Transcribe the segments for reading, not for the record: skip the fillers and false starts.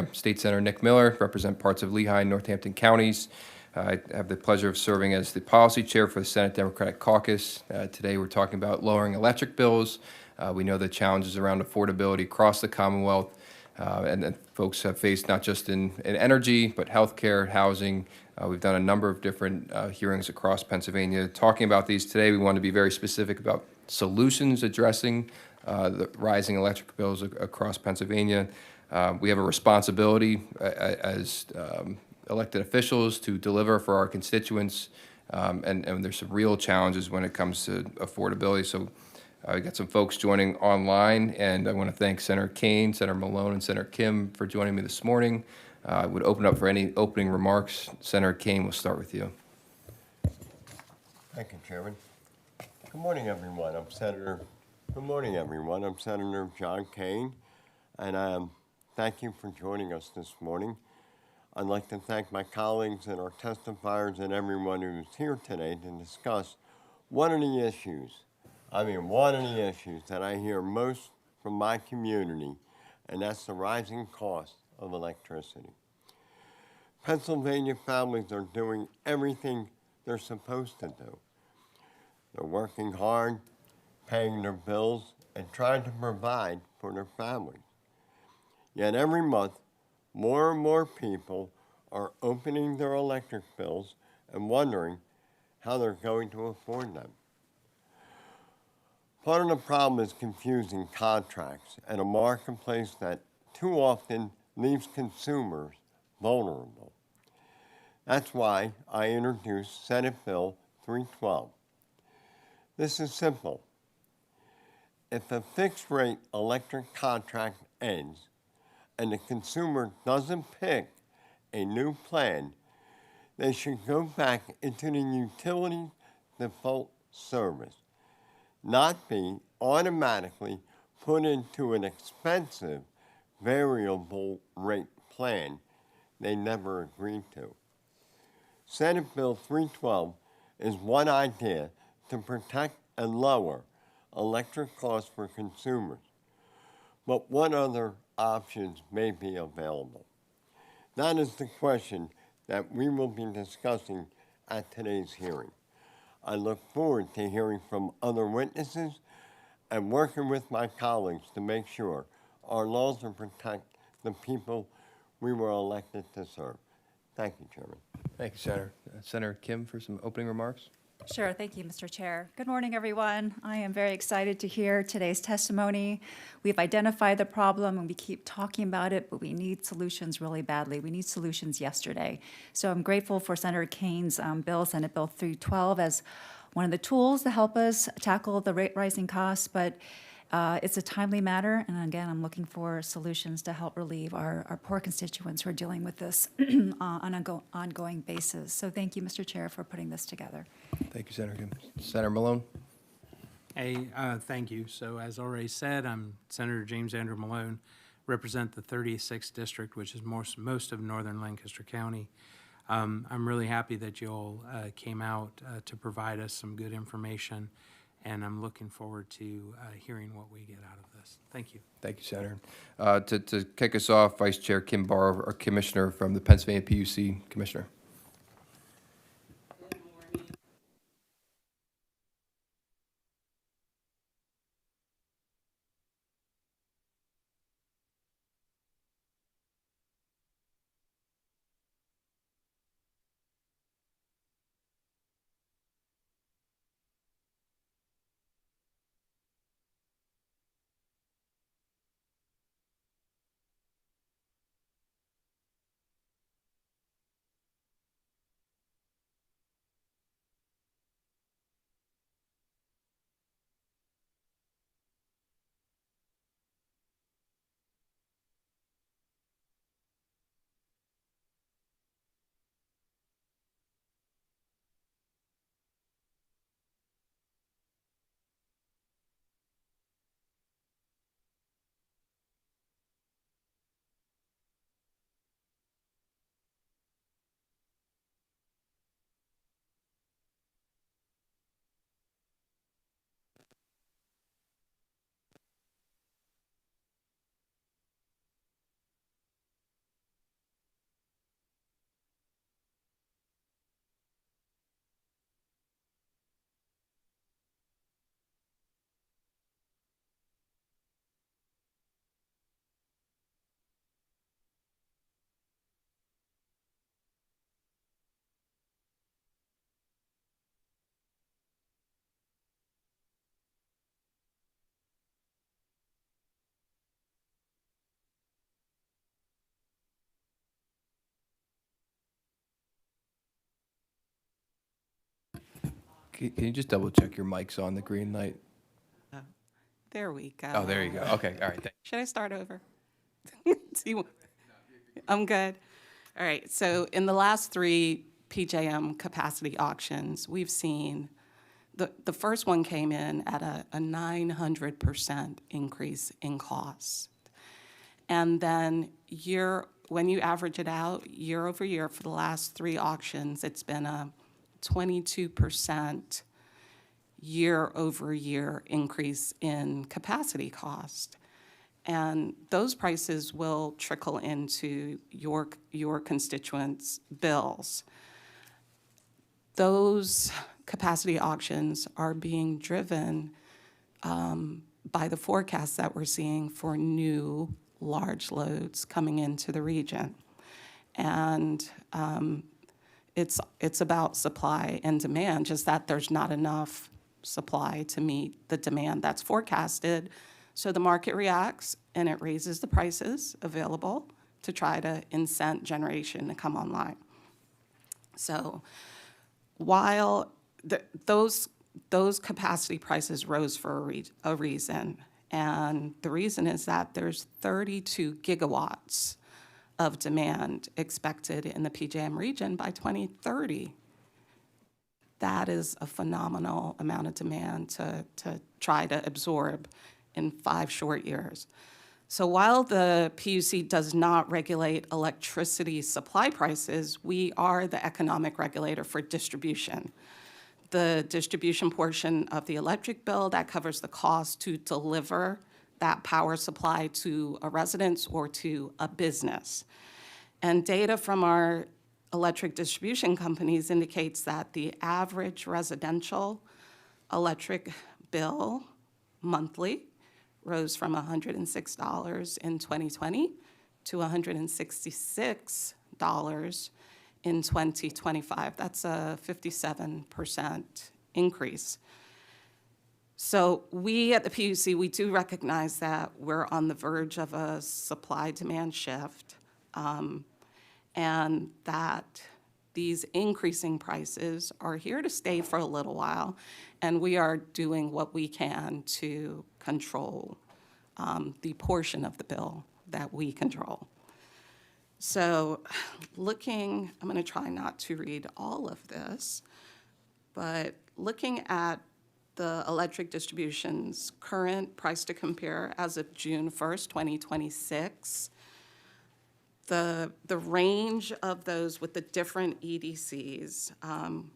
Chair. State Senator Nick Miller, represent parts of Lehigh and Northampton counties. I have the pleasure of serving as the policy chair for the Senate Democratic Caucus. Today we're talking about lowering electric bills. We know the challenges around affordability across the Commonwealth, and that folks have faced not just in energy, but healthcare, housing. We've done a number of different hearings across Pennsylvania. Talking about these today, we want to be very specific about solutions addressing the rising electric bills across Pennsylvania. We have a responsibility as elected officials to deliver for our constituents, and there's some real challenges when it comes to affordability. So we got some folks joining online, and I want to thank Senator Kaine, Senator Malone, and Senator Kim for joining me this morning. I would open up for any opening remarks. Senator Kaine, we'll start with you. Thank you, Chairman. Good morning, everyone. Good morning, everyone. I'm Senator John Kaine, and thank you for joining us this morning. I'd like to thank my colleagues and our testifiers and everyone who's here today to discuss one of the issues that I hear most from my community, and that's the rising cost of electricity. Pennsylvania families are doing everything they're supposed to do. They're working hard, paying their bills, and trying to provide for their families. Yet every month, more and more people are opening their electric bills and wondering how they're going to afford them. Part of the problem is confusing contracts and a marketplace that too often leaves consumers vulnerable. That's why I introduced Senate Bill 312. This is simple. If a fixed-rate electric contract ends and the consumer doesn't pick a new plan, they should go back into the utility default service, not be automatically put into an expensive variable rate plan they never agreed to. Senate Bill 312 is one idea to protect and lower electric costs for consumers. But what other options may be available? That is the question that we will be discussing at today's hearing. I look forward to hearing from other witnesses and working with my colleagues to make sure our laws will protect the people we were elected to serve. Thank you, Chairman. Thank you, Senator. Senator Kim for some opening remarks. Sure. Thank you, Mr. Chair. Good morning, everyone. I am very excited to hear today's testimony. We've identified the problem and we keep talking about it, but we need solutions really badly. We need solutions yesterday. So I'm grateful for Senator Kaine's bill, Senate Bill 312, as one of the tools to help us tackle the rising costs, but it's a timely matter, and again, I'm looking for solutions to help relieve our poor constituents who are dealing with this on an ongoing basis. So thank you, Mr. Chair, for putting this together. Thank you, Senator Kim. Senator Malone. Hey, thank you. So as already said, I'm Senator James Andrew Malone, represent the 36th District, which is most of northern Lancaster County. I'm really happy that you all came out to provide us some good information, and I'm looking forward to hearing what we get out of this. Thank you. Thank you, Senator. To kick us off, Vice Chair Kim Barr, our Commissioner from the Pennsylvania PUC. Commissioner. Can you just double check your mic's on the green light? There we go. Oh, there you go. Okay, all right. Should I start over? I'm good. All right, so in the last 3 PJM capacity auctions, we've seen, the first one came in at a 900% increase in cost. And then when you average it out, year over year, for the last 3 auctions, it's been a 22% year-over-year increase in capacity cost. And those prices will trickle into your constituents' bills. Those capacity auctions are being driven by the forecasts that we're seeing for new large loads coming into the region. And it's about supply and demand, just that there's not enough supply to meet the demand that's forecasted. So the market reacts and it raises the prices available to try to incent generation to come online. So while those capacity prices rose for a reason, and the reason is that there's 32 gigawatts of demand expected in the PJM region by 2030. That is a phenomenal amount of demand to try to absorb in 5 short years. So while the PUC does not regulate electricity supply prices, we are the economic regulator for distribution. The distribution portion of the electric bill that covers the cost to deliver that power supply to a residence or to a business. And data from our electric distribution companies indicates that the average residential electric bill monthly rose from $106 in 2020 to $166 in 2025. That's a 57% increase. So we at the PUC, we do recognize that we're on the verge of a supply-demand shift, and that these increasing prices are here to stay for a little while, and we are doing what we can to control the portion of the bill that we control. So I'm going to try not to read all of this, but looking at the electric distribution's current price to compare as of June 1st, 2026, the range of those with the different EDCs,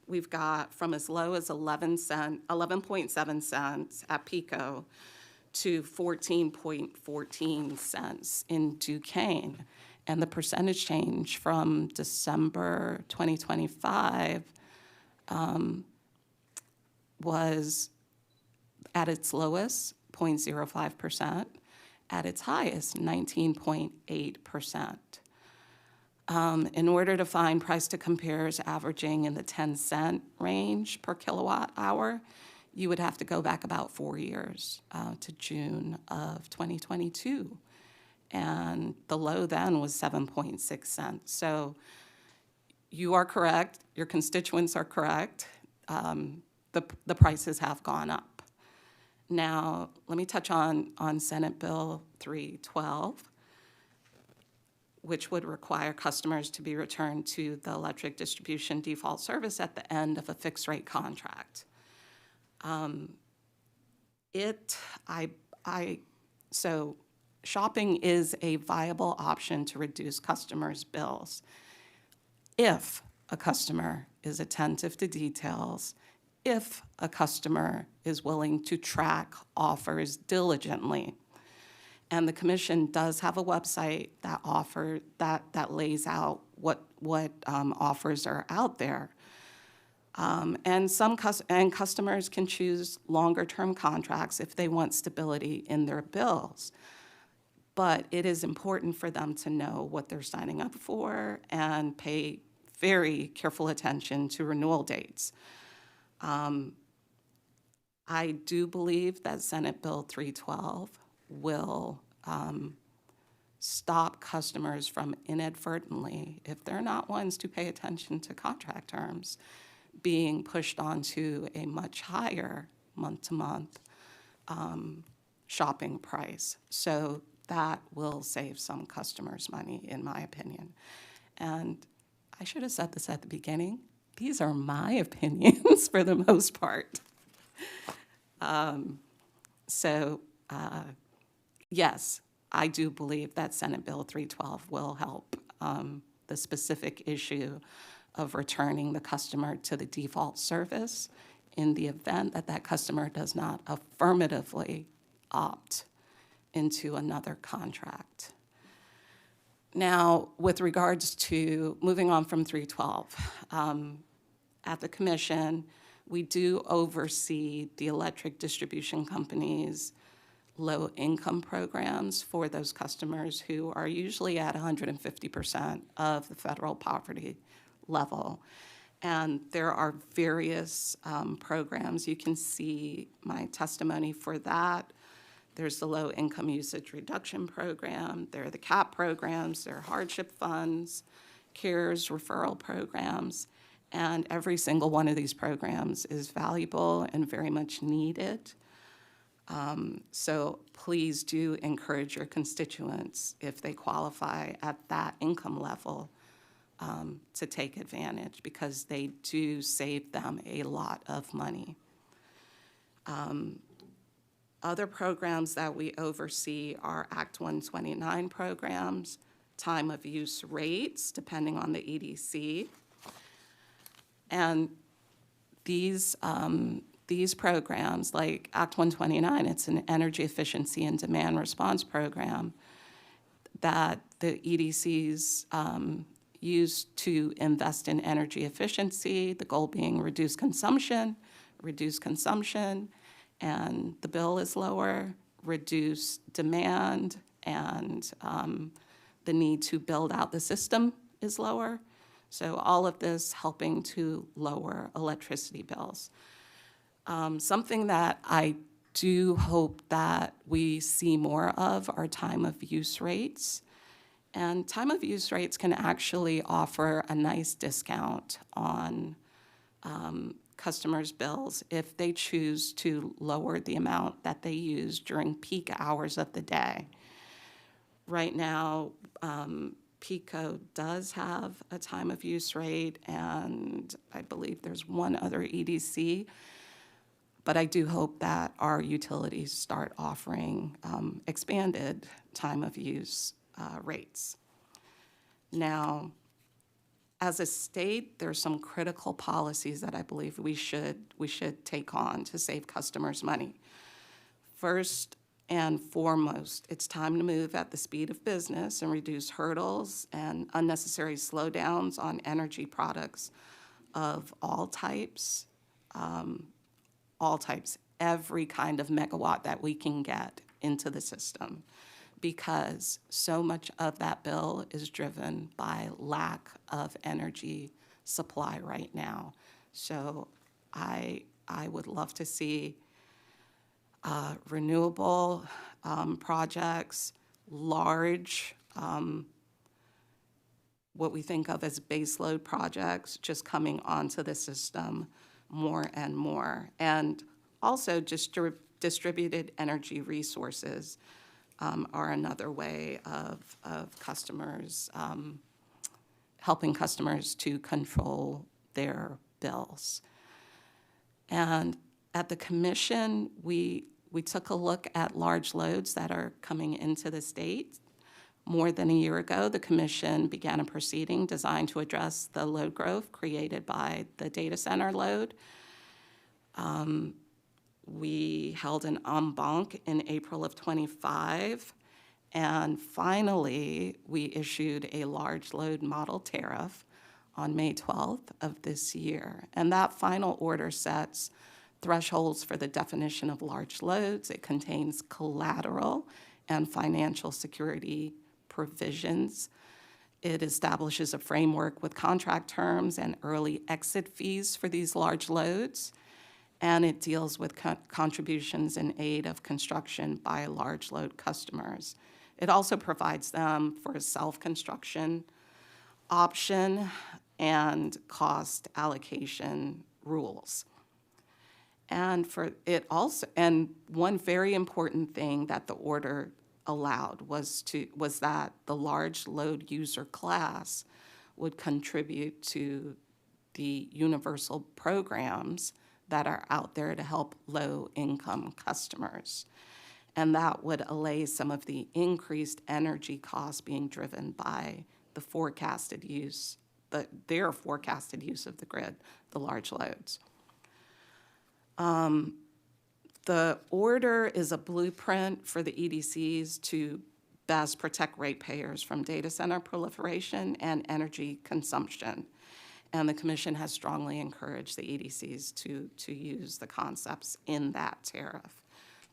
we've got from as low as 11.7 cents at PECO to 14.14 cents in Duquesne. And the percentage change from December 2025 was at its lowest, 0.05%, at its highest, 19.8%. In order to find price to compares averaging in the 10-cent range per kilowatt hour, you would have to go back about 4 years to June of 2022. And the low then was 7.6 cents. So you are correct, your constituents are correct. The prices have gone up. Now, let me touch on Senate Bill 312, which would require customers to be returned to the electric distribution default service at the end of a fixed rate contract. So shopping is a viable option to reduce customers' bills if a customer is attentive to details, if a customer is willing to track offers diligently. And the commission does have a website that lays out what offers are out there. And customers can choose longer-term contracts if they want stability in their bills. But it is important for them to know what they're signing up for and pay very careful attention to renewal dates. I do believe that Senate Bill 312 will stop customers from inadvertently, if they're not ones to pay attention to contract terms, being pushed onto a much higher month-to-month shopping price. So that will save some customers money, in my opinion. And I should have said this at the beginning. These are my opinions for the most part. Yes, I do believe that Senate Bill 312 will help the specific issue of returning the customer to the default service in the event that that customer does not affirmatively opt into another contract. Now, with regards to moving on from 312, at the commission, we do oversee the electric distribution companies' low-income programs for those customers who are usually at 150% of the federal poverty level. And there are various programs. You can see my testimony for that. There's the Low Income Usage Reduction Program. There are the CAP programs. There are hardship funds, CARES referral programs. And every single one of these programs is valuable and very much needed. So please do encourage your constituents, if they qualify at that income level, to take advantage, because they do save them a lot of money. Other programs that we oversee are Act 129 programs, time of use rates, depending on the EDC. And these programs, like Act 129, it's an energy efficiency and demand response program that the EDCs use to invest in energy efficiency, the goal being reduce consumption, and the bill is lower, reduce demand, and the need to build out the system is lower. So all of this helping to lower electricity bills. Something that I do hope that we see more of are time of use rates. And time of use rates can actually offer a nice discount on customers' bills if they choose to lower the amount that they use during peak hours of the day. Right now, PECO does have a time of use rate, and I believe there's one other EDC. But I do hope that our utilities start offering expanded time of use rates. Now, as a state, there's some critical policies that I believe we should take on to save customers money. First and foremost, it's time to move at the speed of business and reduce hurdles and unnecessary slowdowns on energy products of all types, every kind of megawatt that we can get into the system, because so much of that bill is driven by lack of energy supply right now. So I would love to see renewable projects, large, what we think of as baseload projects, just coming onto the system more and more. And also distributed energy resources are another way of customers, helping customers to control their bills. And at the commission, we took a look at large loads that are coming into the state. More than a year ago, the commission began a proceeding designed to address the load growth created by the data center load. We held an en banc in April of '25, and finally, we issued a large load model tariff on May 12th of this year. And that final order sets thresholds for the definition of large loads. It contains collateral and financial security provisions. It establishes a framework with contract terms and early exit fees for these large loads. And it deals with contributions in aid of construction by large load customers. It also provides them for a self-construction option and cost allocation rules. And for it also, and one very important thing that the order allowed was that the large load user class would contribute to the universal programs that are out there to help low-income customers. And that would allay some of the increased energy costs being driven by the forecasted use, their forecasted use of the grid, the large loads. The order is a blueprint for the EDCs to best protect ratepayers from data center proliferation and energy consumption. And the commission has strongly encouraged the EDCs to use the concepts in that tariff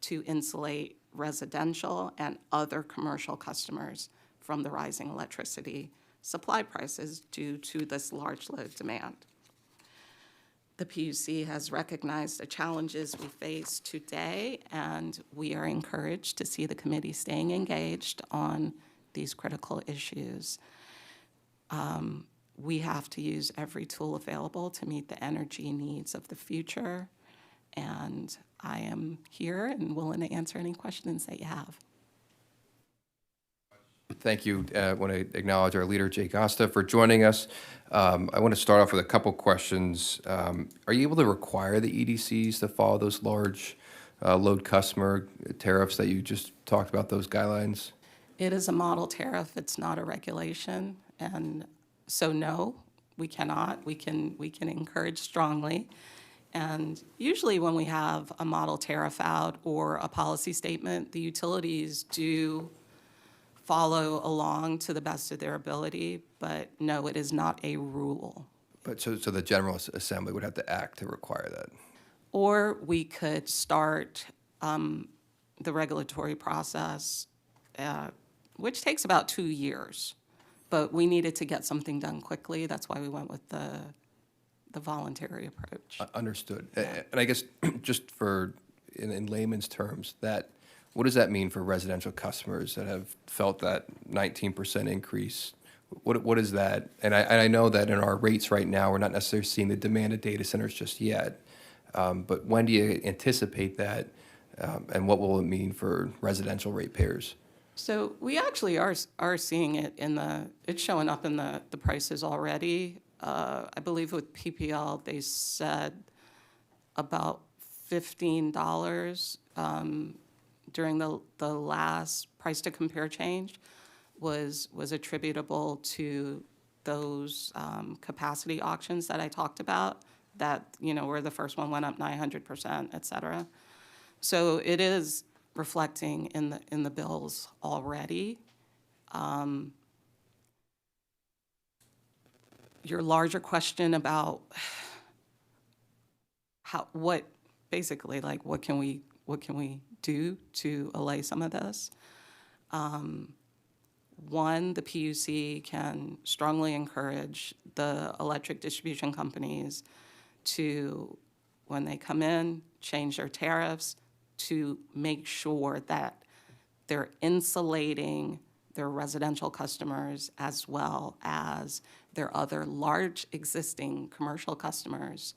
to insulate residential and other commercial customers from the rising electricity supply prices due to this large load demand. The PUC has recognized the challenges we face today, and we are encouraged to see the committee staying engaged on these critical issues. We have to use every tool available to meet the energy needs of the future, and I am here and willing to answer any questions that you have. Thank you. I want to acknowledge our leader, Jake Costa, for joining us. I want to start off with a couple questions. Are you able to require the EDCs to follow those large load customer tariffs that you just talked about, those guidelines? It is a model tariff, it's not a regulation, and so no, we cannot. We can encourage strongly. And usually when we have a model tariff out or a policy statement, the utilities do follow along to the best of their ability, but no, it is not a rule. But so the General Assembly would have to act to require that. Or we could start the regulatory process, which takes about 2 years. But we needed to get something done quickly. That's why we went with the voluntary approach. Understood. And I guess just for, in layman's terms, what does that mean for residential customers that have felt that 19% increase? What is that? And I know that in our rates right now, we're not necessarily seeing the demand of data centers just yet. But when do you anticipate that? And what will it mean for residential ratepayers? So we actually are seeing it it's showing up in the prices already. I believe with PPL, they said about $15 during the last price to compare change was attributable to those capacity auctions that I talked about, that, where the first one went up 900%, et cetera. So it is reflecting in the bills already. Your larger question about what can we do to allay some of this? One, the PUC can strongly encourage the electric distribution companies to, when they come in, change their tariffs to make sure that they're insulating their residential customers as well as their other large existing commercial customers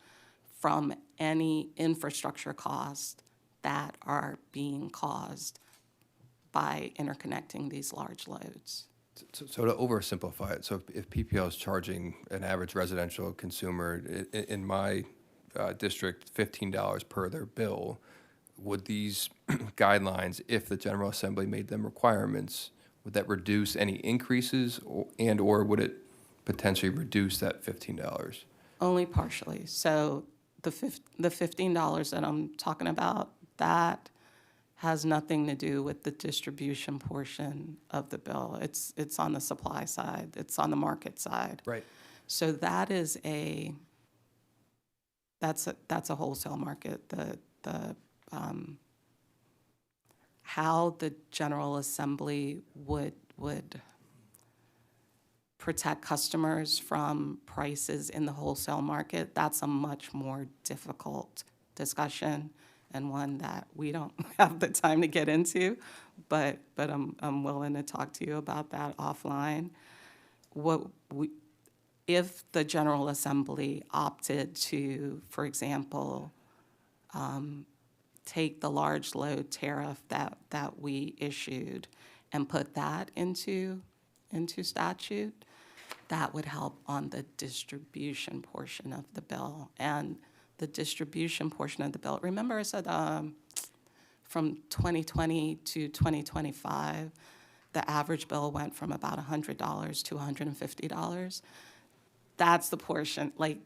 from any infrastructure costs that are being caused by interconnecting these large loads. So to oversimplify it, so if PPL is charging an average residential consumer in my district $15 per their bill, would these guidelines, if the General Assembly made them requirements, would that reduce any increases or would it potentially reduce that $15? Only partially. So the $15 that I'm talking about, that has nothing to do with the distribution portion of the bill. It's on the supply side. It's on the market side. Right. So that's a wholesale market. How the General Assembly would protect customers from prices in the wholesale market, that's a much more difficult discussion and one that we don't have the time to get into, but I'm willing to talk to you about that offline. if the General Assembly opted to, for example, take the large load tariff that we issued and put that into statute, that would help on the distribution portion of the bill. And the distribution portion of the bill, remember I said from 2020 to 2025, the average bill went from about $100 to $150. That's the portion, like,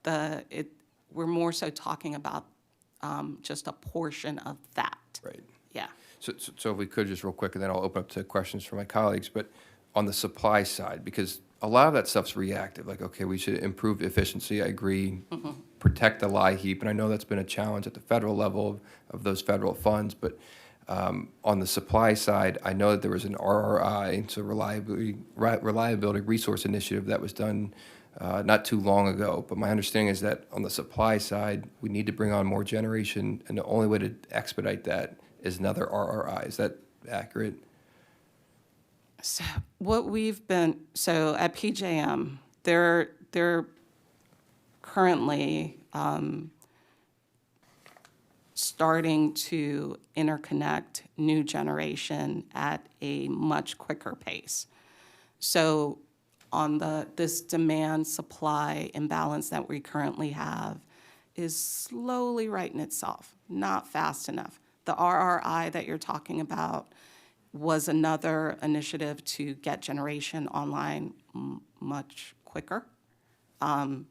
we're more so talking about just a portion of that. Right. Yeah. So if we could just real quick, and then I'll open up to questions from my colleagues, but on the supply side, because a lot of that stuff's reactive, like, okay, we should improve efficiency, I agree, protect the lie heap, and I know that's been a challenge at the federal level of those federal funds, but on the supply side, I know that there was an RRI, it's a reliability resource initiative that was done not too long ago, but my understanding is that on the supply side, we need to bring on more generation, and the only way to expedite that is another RRI. Is that accurate? So so at PJM, they're currently starting to interconnect new generation at a much quicker pace. So on this demand-supply imbalance that we currently have is slowly righting itself, not fast enough. The RRI that you're talking about was another initiative to get generation online much quicker. And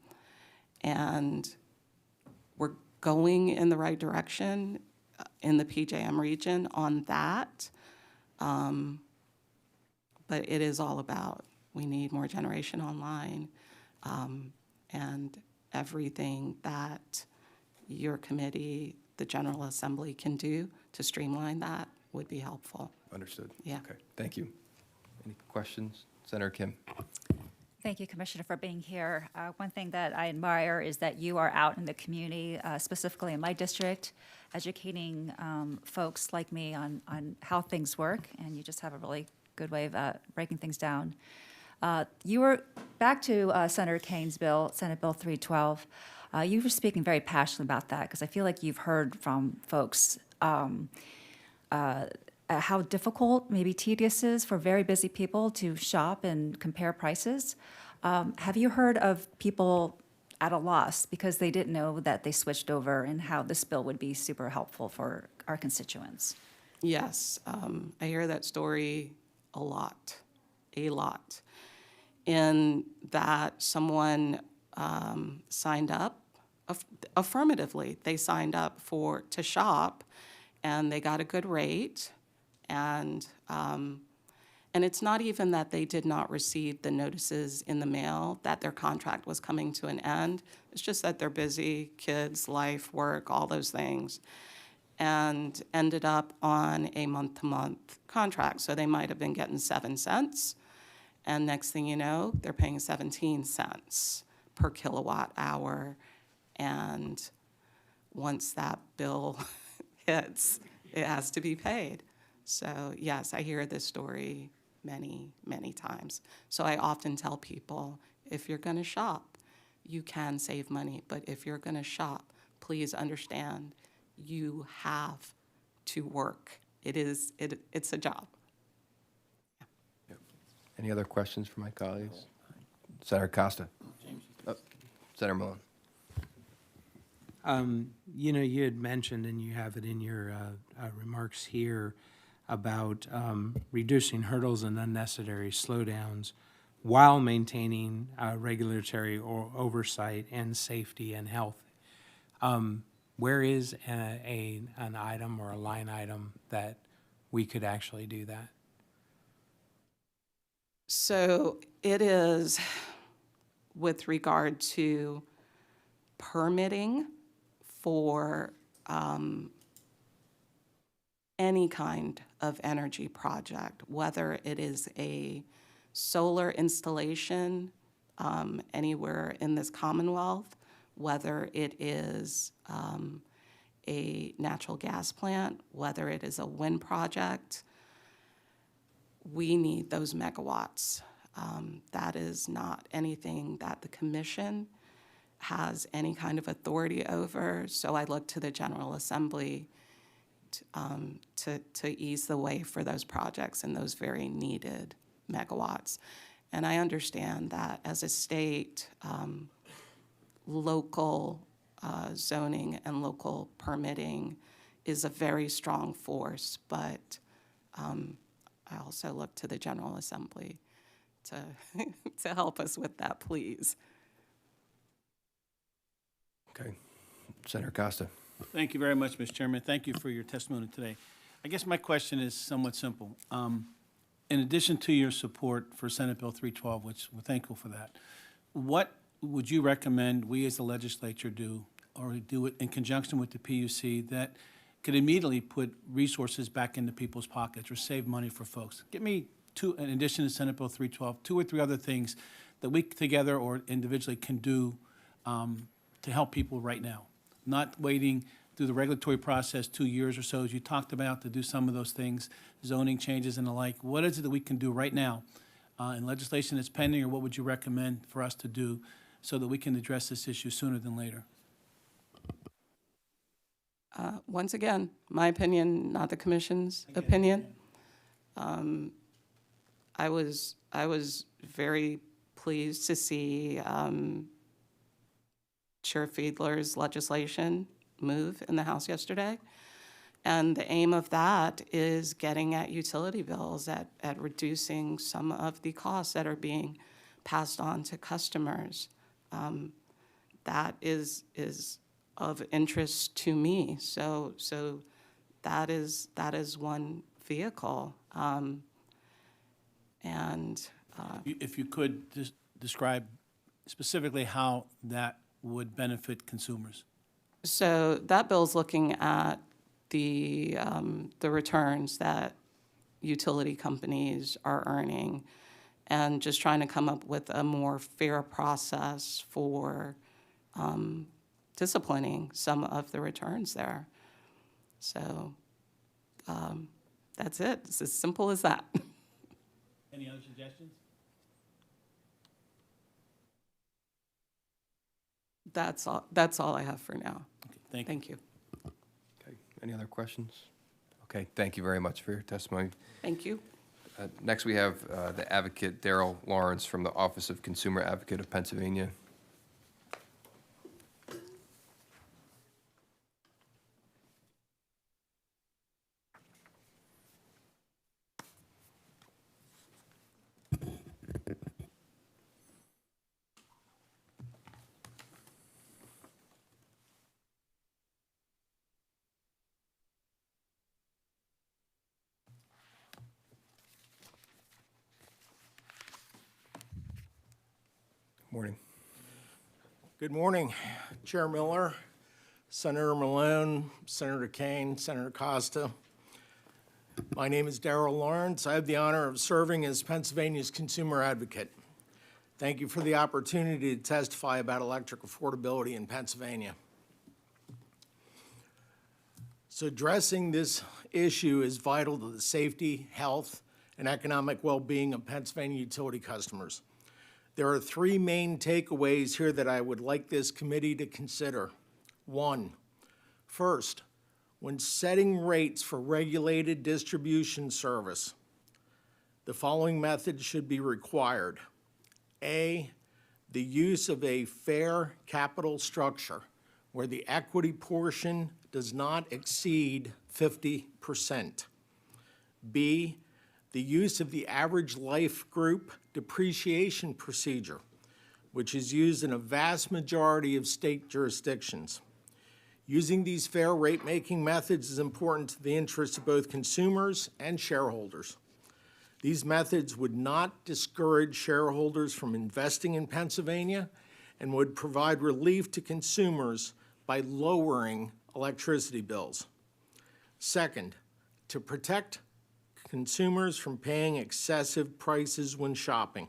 we're going in the right direction in the PJM region on that. But it is all about, we need more generation online, and everything that your committee, the General Assembly, can do to streamline that would be helpful. Understood. Yeah. Okay, thank you. Any questions? Senator Kim? Thank you, Commissioner, for being here. One thing that I admire is that you are out in the community, specifically in my district, educating folks like me on how things work, and you just have a really good way of breaking things down. You were back to Senator Kane's bill, Senate Bill 312. You were speaking very passionately about that because I feel like you've heard from folks how difficult, maybe tedious is for very busy people to shop and compare prices. Have you heard of people at a loss because they didn't know that they switched over and how this bill would be super helpful for our constituents? Yes, I hear that story a lot. In that someone signed up affirmatively. They signed up to shop, and they got a good rate, and it's not even that they did not receive the notices in the mail that their contract was coming to an end. It's just that they're busy, kids, life, work, all those things, and ended up on a month-to-month contract. So they might have been getting 7 cents, and next thing you know, they're paying 17 cents per kilowatt hour. And once that bill hits, it has to be paid. So yes, I hear this story many, many times. So I often tell people, if you're going to shop, you can save money. But if you're going to shop, please understand you have to work. It's a job. Any other questions from my colleagues? Senator Costa? Senator Malone? You had mentioned, and you have it in your remarks here, about reducing hurdles and unnecessary slowdowns while maintaining regulatory oversight and safety and health. Where is an item or a line item that we could actually do that? So it is with regard to permitting for any kind of energy project, whether it is a solar installation anywhere in this Commonwealth, whether it is a natural gas plant, whether it is a wind project. We need those megawatts. That is not anything that the commission has any kind of authority over. So I look to the General Assembly to ease the way for those projects and those very needed megawatts. And I understand that as a state, local zoning and local permitting is a very strong force, but I also look to the General Assembly to, to help us with that, please. Okay. Senator Costa. Thank you very much, Mr. Chairman. Thank you for your testimony today. I guess my question is somewhat simple. In addition to your support for Senate Bill 312, which we're thankful for that, what would you recommend we as the legislature do, or do it in conjunction with the PUC, that could immediately put resources back into people's pockets or save money for folks? Give me two, in addition to Senate Bill 312, 2 or 3 other things that we together or individually can do to help people right now, not waiting through the regulatory process 2 years or so, as you talked about, to do some of those things, zoning changes and the like. What is it that we can do right now in legislation that's pending, or what would you recommend for us to do so that we can address this issue sooner than later? Once again, my opinion, not the commission's opinion. I was very pleased to see Chair Fiedler's legislation move in the House yesterday. And the aim of that is getting at utility bills, at reducing some of the costs that are being passed on to customers. That is of interest to me. So that is one vehicle. If you could just describe specifically how that would benefit consumers. So that bill's looking at the returns that utility companies are earning and just trying to come up with a more fair process for disciplining some of the returns there. So that's it. It's as simple as that. Any other suggestions? That's all I have for now. Okay, thank you. Thank you. Okay. Any other questions? Okay. Thank you very much for your testimony. Thank you. Next, we have the advocate Daryl Lawrence from the Office of Consumer Advocate of Pennsylvania. Morning. Good morning, Chair Miller, Senator Malone, Senator Kane, Senator Costa. My name is Daryl Lawrence. I have the honor of serving as Pennsylvania's consumer advocate. Thank you for the opportunity to testify about electric affordability in Pennsylvania. So addressing this issue is vital to the safety, health, and economic well-being of Pennsylvania utility customers. There are 3 main takeaways here that I would like this committee to consider. 1, first, when setting rates for regulated distribution service, the following methods should be required. A, the use of a fair capital structure where the equity portion does not exceed 50%. B, the use of the average life group depreciation procedure, which is used in a vast majority of state jurisdictions. Using these fair rate-making methods is important to the interests of both consumers and shareholders. These methods would not discourage shareholders from investing in Pennsylvania and would provide relief to consumers by lowering electricity bills. Second, to protect consumers from paying excessive prices when shopping.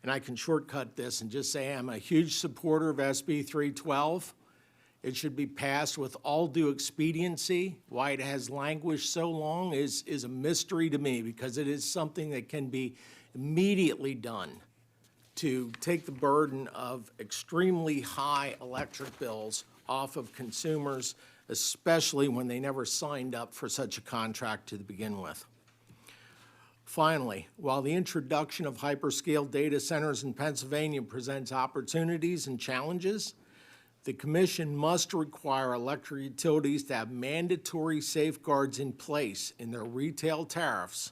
And I can shortcut this and just say I'm a huge supporter of SB 312. It should be passed with all due expediency. Why it has languished so long is a mystery to me, because it is something that can be immediately done to take the burden of extremely high electric bills off of consumers, especially when they never signed up for such a contract to begin with. Finally, while the introduction of hyperscale data centers in Pennsylvania presents opportunities and challenges, the Commission must require electric utilities to have mandatory safeguards in place in their retail tariffs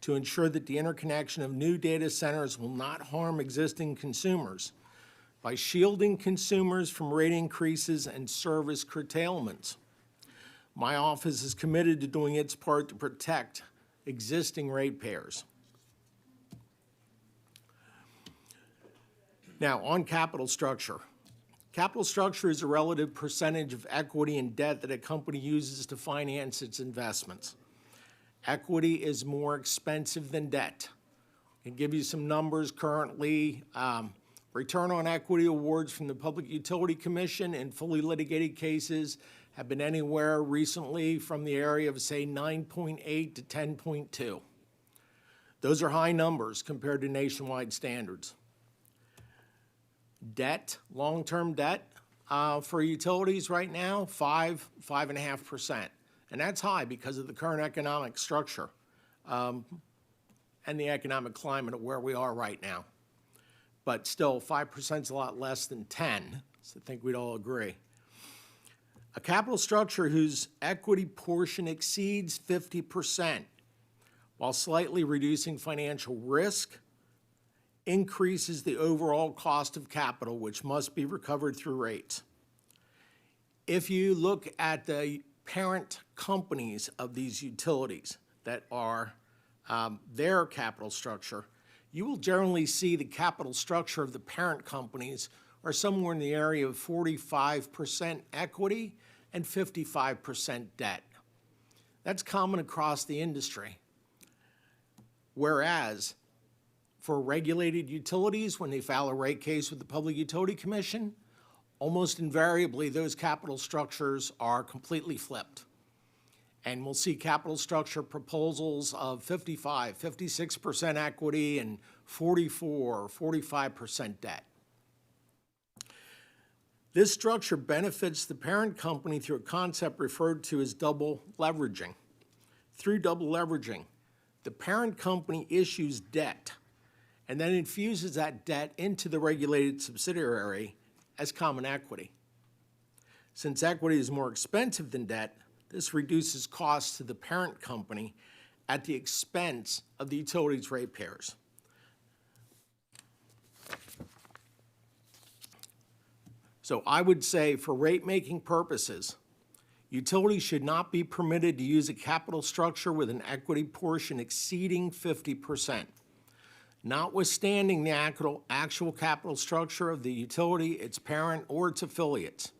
to ensure that the interconnection of new data centers will not harm existing consumers by shielding consumers from rate increases and service curtailments. My office is committed to doing its part to protect existing ratepayers. Now, on capital structure. Capital structure is a relative percentage of equity and debt that a company uses to finance its investments. Equity is more expensive than debt. I can give you some numbers currently. Return on equity awards from the Public Utility Commission in fully litigated cases have been anywhere recently from the area of, say, 9.8 to 10.2. Those are high numbers compared to nationwide standards. Debt, long-term debt for utilities right now, 5.5%. And that's high because of the current economic structure and the economic climate of where we are right now. But still, 5% is a lot less than 10, so I think we'd all agree. A capital structure whose equity portion exceeds 50%, while slightly reducing financial risk, increases the overall cost of capital, which must be recovered through rates. If you look at the parent companies of these utilities that are their capital structure, you will generally see the capital structure of the parent companies are somewhere in the area of 45% equity and 55% debt. That's common across the industry. Whereas for regulated utilities, when they file a rate case with the Public Utility Commission, almost invariably those capital structures are completely flipped. And we'll see capital structure proposals of 55, 56% equity and 44, 45% debt. This structure benefits the parent company through a concept referred to as double leveraging. Through double leveraging, the parent company issues debt and then infuses that debt into the regulated subsidiary as common equity. Since equity is more expensive than debt, this reduces costs to the parent company at the expense of the utility's ratepayers. So I would say for rate-making purposes, utilities should not be permitted to use a capital structure with an equity portion exceeding 50%. Notwithstanding the actual capital structure of the utility, its parent, or its affiliates.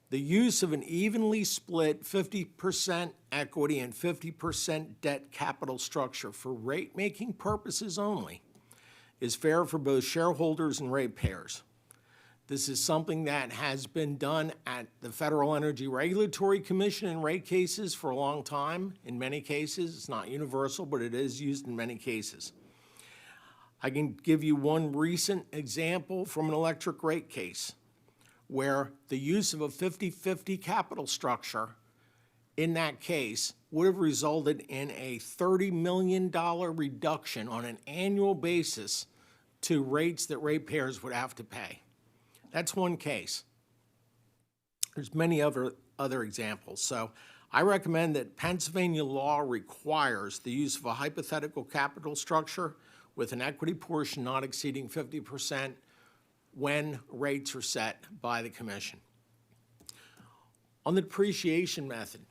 The use of an evenly split 50% equity and 50% debt capital structure for rate-making purposes only is fair for both shareholders and ratepayers. This is something that has been done at the Federal Energy Regulatory Commission in rate cases for a long time. In many cases, it's not universal, but it is used in many cases. I can give you one recent example from an electric rate case where the use of a 50-50 capital structure in that case would have resulted in a $30 million reduction on an annual basis to rates that ratepayers would have to pay. That's one case. There's many other examples. So I recommend that Pennsylvania law requires the use of a hypothetical capital structure with an equity portion not exceeding 50% when rates are set by the Commission. On the depreciation method,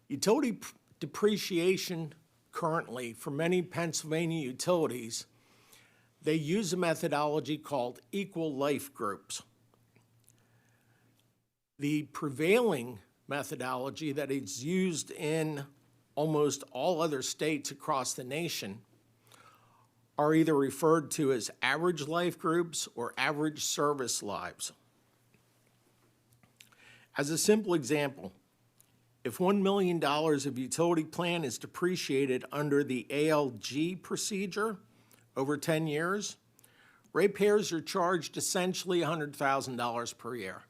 utility depreciation currently for many Pennsylvania utilities, they use a methodology called equal life groups. The prevailing methodology that is used in almost all other states across the nation are either referred to as average life groups or average service lives. As a simple example, If $1 million of utility plan is depreciated under the ALG procedure over 10 years, ratepayers are charged essentially $100,000 per year.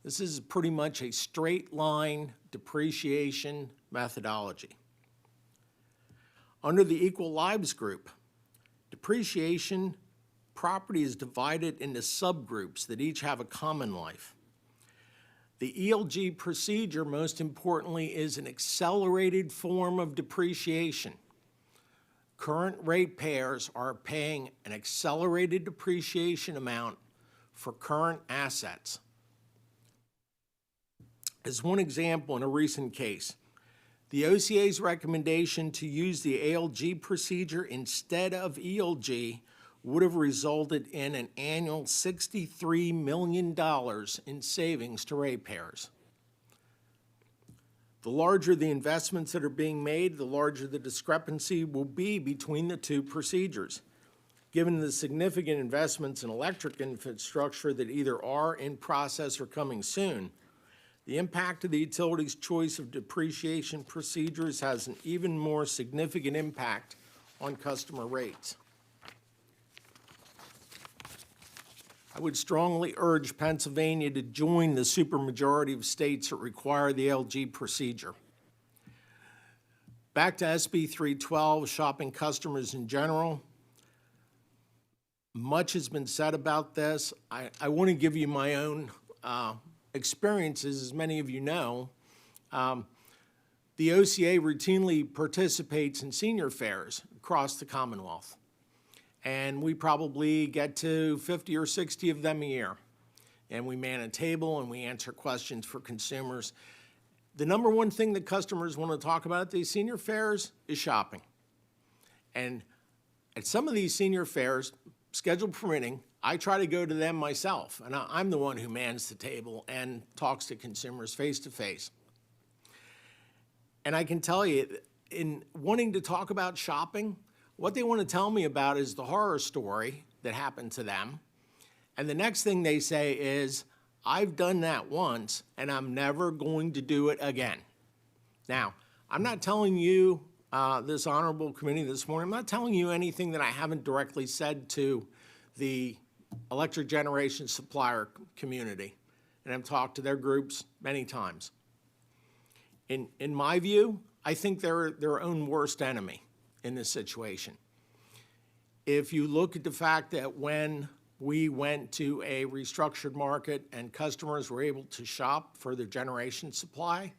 This is pretty much a straight line depreciation methodology. Under the Equal Lives Group, depreciation property is divided into subgroups that each have a common life. The ELG procedure, most importantly, is an accelerated form of depreciation. Current ratepayers are paying an accelerated depreciation amount for current assets. As one example, in a recent case, the OCA's recommendation to use the ALG procedure instead of ELG would have resulted in an annual $63 million in savings to ratepayers. The larger the investments that are being made, the larger the discrepancy will be between the two procedures. Given the significant investments in electric infrastructure that either are in process or coming soon, the impact of the utility's choice of depreciation procedures has an even more significant impact on customer rates. I would strongly urge Pennsylvania to join the supermajority of states that require the LG procedure. Back to SB 312, shopping customers in general. Much has been said about this. I want to give you my own experiences. As many of you know, the OCA routinely participates in senior fairs across the Commonwealth. And we probably get to 50 or 60 of them a year. And we man a table and we answer questions for consumers. The number one thing that customers want to talk about at these senior fairs is shopping. And at some of these senior fairs, schedule permitting, I try to go to them myself. And I'm the one who mans the table and talks to consumers face to face. And I can tell you, in wanting to talk about shopping, what they want to tell me about is the horror story that happened to them. And the next thing they say is, I've done that once and I'm never going to do it again. Now, I'm not telling you, this honorable committee this morning, I'm not telling you anything that I haven't directly said to the electric generation supplier community. And I've talked to their groups many times. In my view, I think they're their own worst enemy in this situation. If you look at the fact that when we went to a restructured market and customers were able to shop for their generation supply,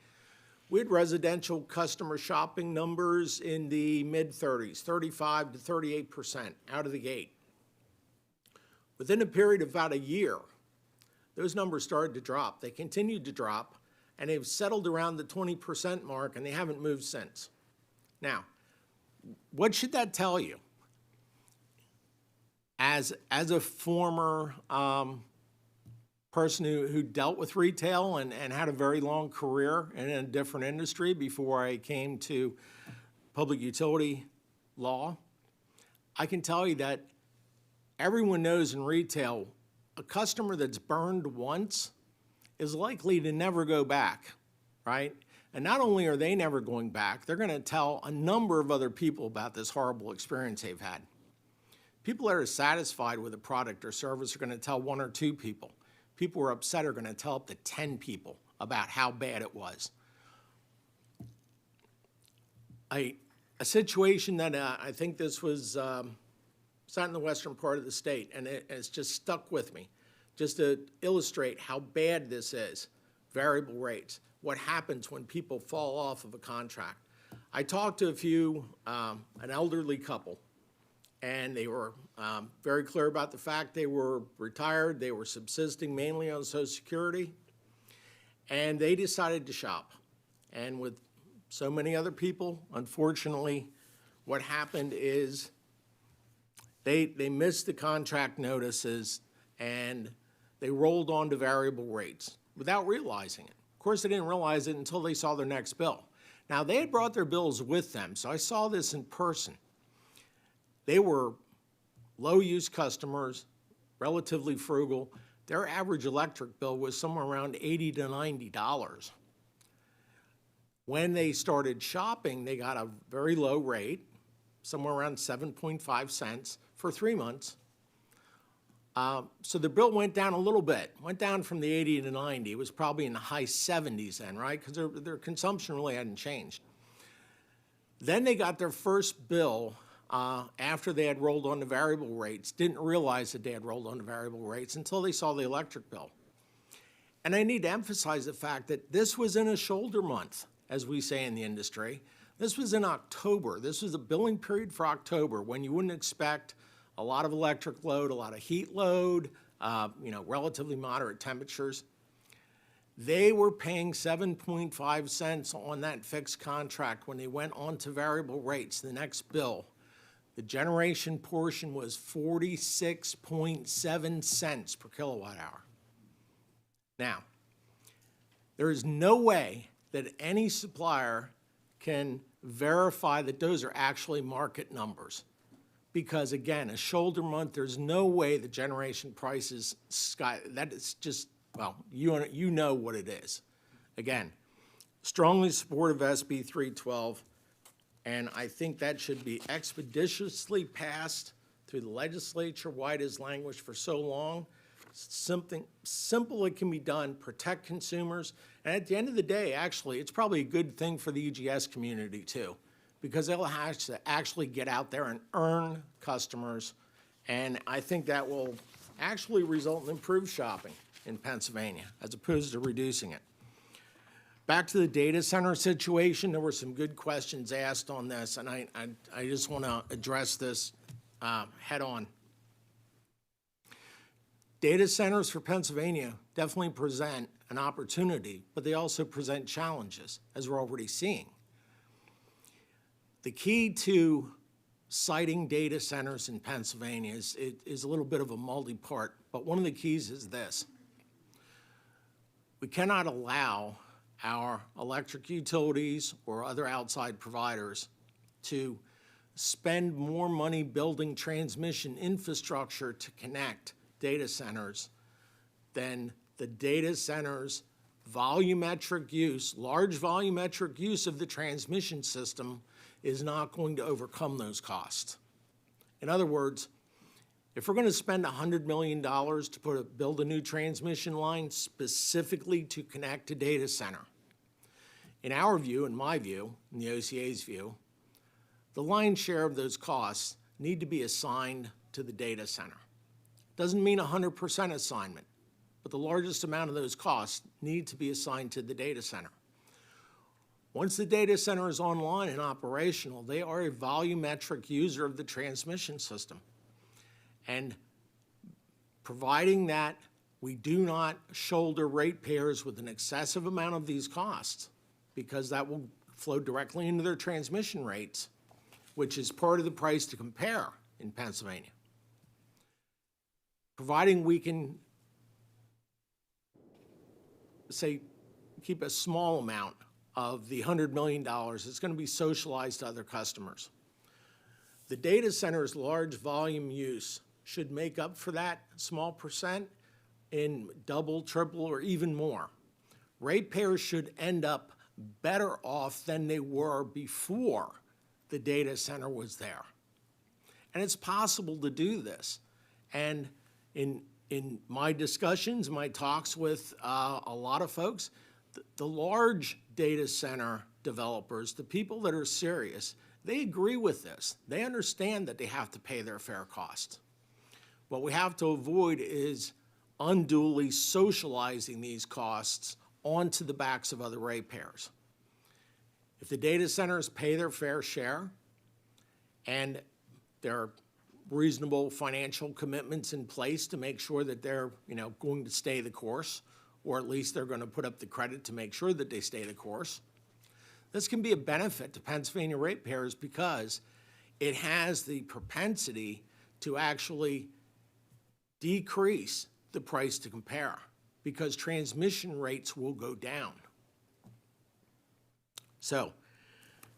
we had residential customer shopping numbers in the mid-30s, 35 to 38% out of the gate. Within a period of about a year, those numbers started to drop. They continued to drop, and they've settled around the 20% mark, and they haven't moved since. Now, what should that tell you? As a former person who dealt with retail and had a very long career in a different industry before I came to public utility law, I can tell you that everyone knows in retail, a customer that's burned once is likely to never go back, right? And not only are they never going back, they're going to tell a number of other people about this horrible experience they've had. People that are satisfied with a product or service are going to tell one or two people. People who are upset are going to tell up to 10 people about how bad it was. A situation that I think this was set in the western part of the state, and it's just stuck with me, just to illustrate how bad this is, variable rates. What happens when people fall off of a contract. I talked to an elderly couple, and they were very clear about the fact they were retired, they were subsisting mainly on Social Security, and they decided to shop. And with so many other people, unfortunately, what happened is they missed the contract notices and they rolled on to variable rates without realizing it. Of course, they didn't realize it until they saw their next bill. Now, they had brought their bills with them, so I saw this in person. They were low-use customers, relatively frugal. Their average electric bill was somewhere around $80 to $90. When they started shopping, they got a very low rate, somewhere around 7.5 cents for 3 months. So the bill went down a little bit, went down from the 80 to 90. It was probably in the high 70s then, right? Because their consumption really hadn't changed. Then they got their first bill after they had rolled on the variable rates, didn't realize that they had rolled on the variable rates until they saw the electric bill. And I need to emphasize the fact that this was in a shoulder month, as we say in the industry. This was in October. This was a billing period for October when you wouldn't expect a lot of electric load, a lot of heat load, relatively moderate temperatures. They were paying 7.5 cents on that fixed contract when they went on to variable rates. The next bill, the generation portion was 46.7 cents per kilowatt hour. Now, there is no way that any supplier can verify that those are actually market numbers. Because again, a shoulder month, there's no way the generation prices that is just, well, you know what it is. Again, strongly supportive of SB 312, and I think that should be expeditiously passed through the legislature. Why it has languished for so long. Something simple that can be done, protect consumers, and at the end of the day, actually, it's probably a good thing for the EGS community too, because they'll have to actually get out there and earn customers, and I think that will actually result in improved shopping in Pennsylvania, as opposed to reducing it. Back to the data center situation, there were some good questions asked on this, and I just want to address this head on. Data centers for Pennsylvania definitely present an opportunity, but they also present challenges, as we're already seeing. The key to siting data centers in Pennsylvania is a little bit of a multi-part, but one of the keys is this. We cannot allow our electric utilities or other outside providers to spend more money building transmission infrastructure to connect data centers than the data centers' volumetric use, large volumetric use of the transmission system is not going to overcome those costs. In other words, if we're going to spend $100 million to build a new transmission line specifically to connect a data center, in our view, in my view, in the OCA's view, the lion's share of those costs need to be assigned to the data center. Doesn't mean 100% assignment, but the largest amount of those costs need to be assigned to the data center. Once the data center is online and operational, they are a volumetric user of the transmission system. And providing that we do not shoulder ratepayers with an excessive amount of these costs, because that will flow directly into their transmission rates, which is part of the price to compare in Pennsylvania. Providing we can, say, keep a small amount of the $100 million, it's going to be socialized to other customers. The data center's large volume use should make up for that small percent in double, triple, or even more. Ratepayers should end up better off than they were before the data center was there. And it's possible to do this. And in my discussions, my talks with a lot of folks, the large data center developers, the people that are serious, they agree with this. They understand that they have to pay their fair cost. What we have to avoid is unduly socializing these costs onto the backs of other ratepayers. If the data centers pay their fair share and there are reasonable financial commitments in place to make sure that they're going to stay the course, or at least they're going to put up the credit to make sure that they stay the course, this can be a benefit to Pennsylvania ratepayers because it has the propensity to actually decrease the price to compare because transmission rates will go down. So,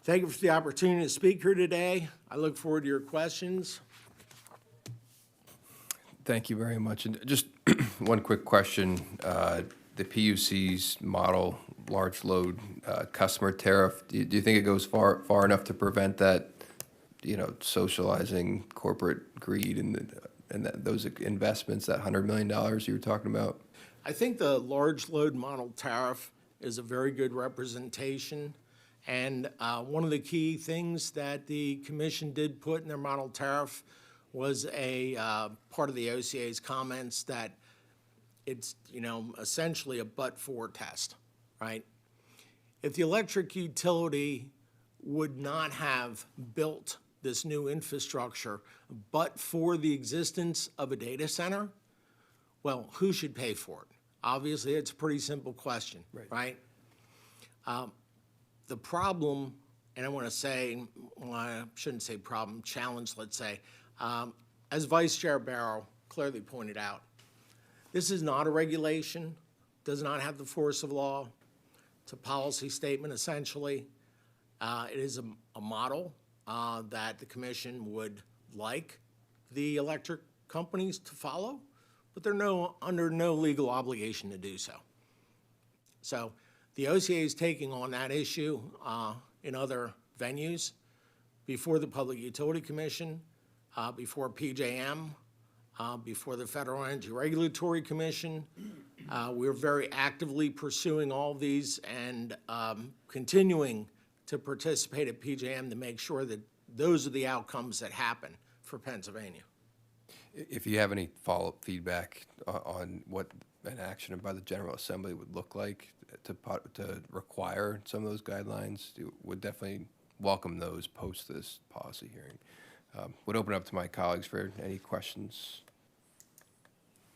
thank you for the opportunity to speak here today. I look forward to your questions. Thank you very much. And just one quick question. the PUC's model large load customer tariff, do you think it goes far enough to prevent that, socializing corporate greed and those investments, that $100 million you were talking about? I think the large load model tariff is a very good representation. And one of the key things that the commission did put in their model tariff was a part of the OCA's comments that it's, essentially a but-for test, right? If the electric utility would not have built this new infrastructure but for the existence of a data center, well, who should pay for it? Obviously, it's a pretty simple question, right? The problem, and I want to say, well, I shouldn't say problem, challenge, let's say, as Vice Chair Barrow clearly pointed out, this is not a regulation, does not have the force of law. It's a policy statement, essentially. It is a model that the commission would like the electric companies to follow, but they're under no legal obligation to do so. So the OCA is taking on that issue in other venues before the Public Utility Commission, before PJM, before the Federal Energy Regulatory Commission. We're very actively pursuing all of these and continuing to participate at PJM to make sure that those are the outcomes that happen for Pennsylvania. If you have any follow-up feedback on what an action by the General Assembly would look like to require some of those guidelines, would definitely welcome those post this policy hearing. Would open up to my colleagues for any questions.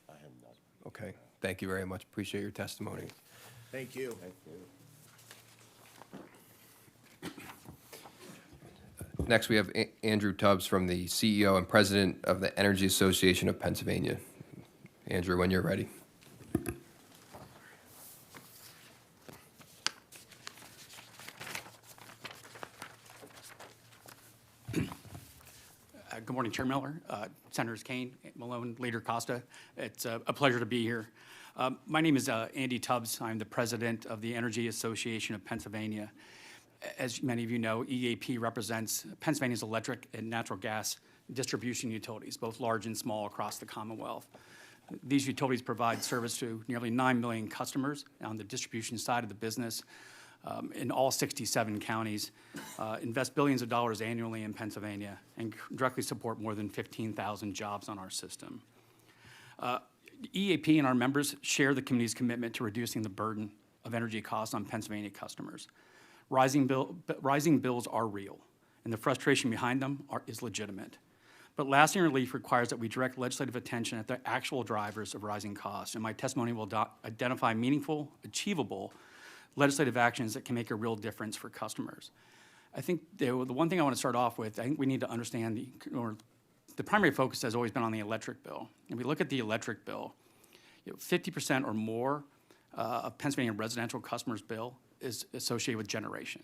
I have none. Okay, thank you very much. Appreciate your testimony. Thank you. Thank you. Next, we have Andrew Tubbs from the CEO and President of the Energy Association of Pennsylvania. Andrew, when you're ready. Good morning, Chair Miller, Senators Kane, Malone, Leader Costa. It's a pleasure to be here. My name is Andy Tubbs. I'm the president of the Energy Association of Pennsylvania. As many of you know, EAP represents Pennsylvania's electric and natural gas distribution utilities, both large and small across the Commonwealth. These utilities provide service to nearly 9 million customers on the distribution side of the business in all 67 counties, invest billions of dollars annually in Pennsylvania, and directly support more than 15,000 jobs on our system. EAP and our members share the community's commitment to reducing the burden of energy costs on Pennsylvania customers. Rising bills are real, and the frustration behind them is legitimate. But lasting relief requires that we direct legislative attention at the actual drivers of rising costs, and my testimony will identify meaningful, achievable legislative actions that can make a real difference for customers. I think the one thing I want to start off with, I think we need to understand the primary focus has always been on the electric bill. If we look at the electric bill, 50% or more of Pennsylvania residential customers' bill is associated with generation.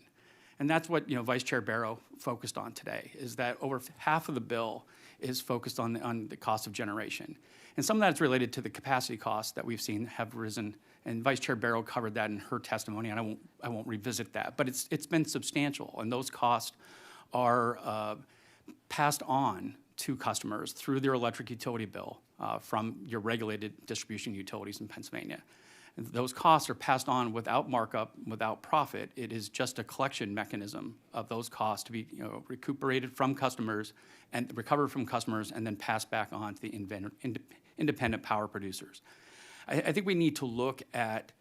And that's what Vice Chair Barrow focused on today, is that over half of the bill is focused on the cost of generation. And some of that is related to the capacity costs that we've seen have risen, and Vice Chair Barrow covered that in her testimony, and I won't revisit that. But it's been substantial, and those costs are passed on to customers through their electric utility bill from your regulated distribution utilities in Pennsylvania. And those costs are passed on without markup, without profit. It is just a collection mechanism of those costs to be recuperated from customers and recovered from customers and then passed back on to the independent power producers. I think we need to look at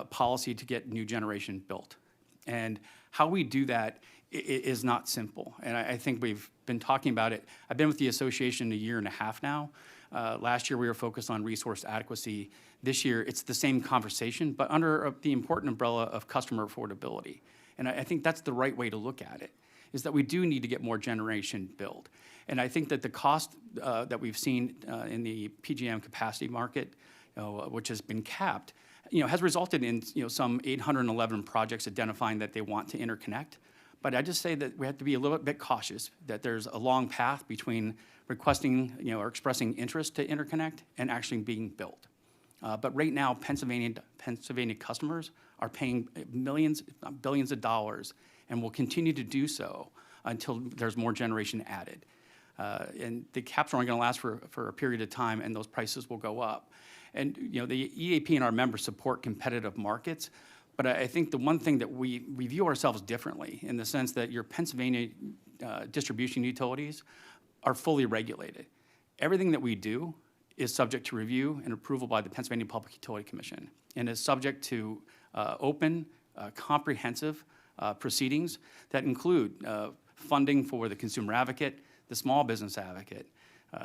policy to get new generation built. And how we do that is not simple. And I think we've been talking about it. I've been with the association a year and a half now. Last year, we were focused on resource adequacy. This year, it's the same conversation, but under the important umbrella of customer affordability. And I think that's the right way to look at it, is that we do need to get more generation built. And I think that the cost that we've seen in the PJM capacity market, which has been capped, has resulted in some 811 projects identifying that they want to interconnect. But I just say that we have to be a little bit cautious, that there's a long path between requesting or expressing interest to interconnect and actually being built. But right now, Pennsylvania customers are paying millions, if not billions of dollars, and will continue to do so until there's more generation added. And the caps are only going to last for a period of time, and those prices will go up. And the EAP and our members support competitive markets, but I think the one thing that we view ourselves differently in the sense that your Pennsylvania distribution utilities are fully regulated. Everything that we do is subject to review and approval by the Pennsylvania Public Utility Commission, and is subject to open, comprehensive proceedings that include funding for the consumer advocate, the small business advocate,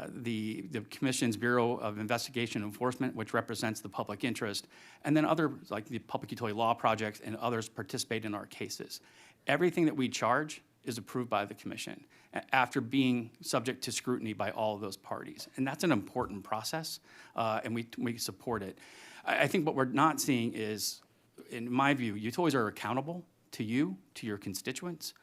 the Commission's Bureau of Investigation and Enforcement, which represents the public interest, and then other, like the Public Utility Law Projects and others participate in our cases. Everything that we charge is approved by the Commission after being subject to scrutiny by all of those parties. And that's an important process, and we support it. I think what we're not seeing is, in my view, utilities are accountable to you, to your constituents.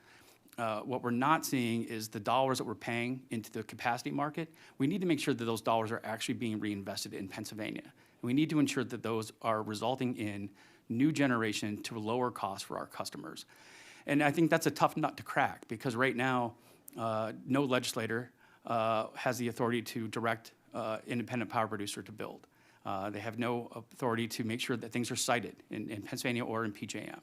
What we're not seeing is the dollars that we're paying into the capacity market. We need to make sure that those dollars are actually being reinvested in Pennsylvania. And we need to ensure that those are resulting in new generation to a lower cost for our customers. And I think that's a tough nut to crack, because right now, no legislator has the authority to direct independent power producer to build. They have no authority to make sure that things are cited in Pennsylvania or in PJM.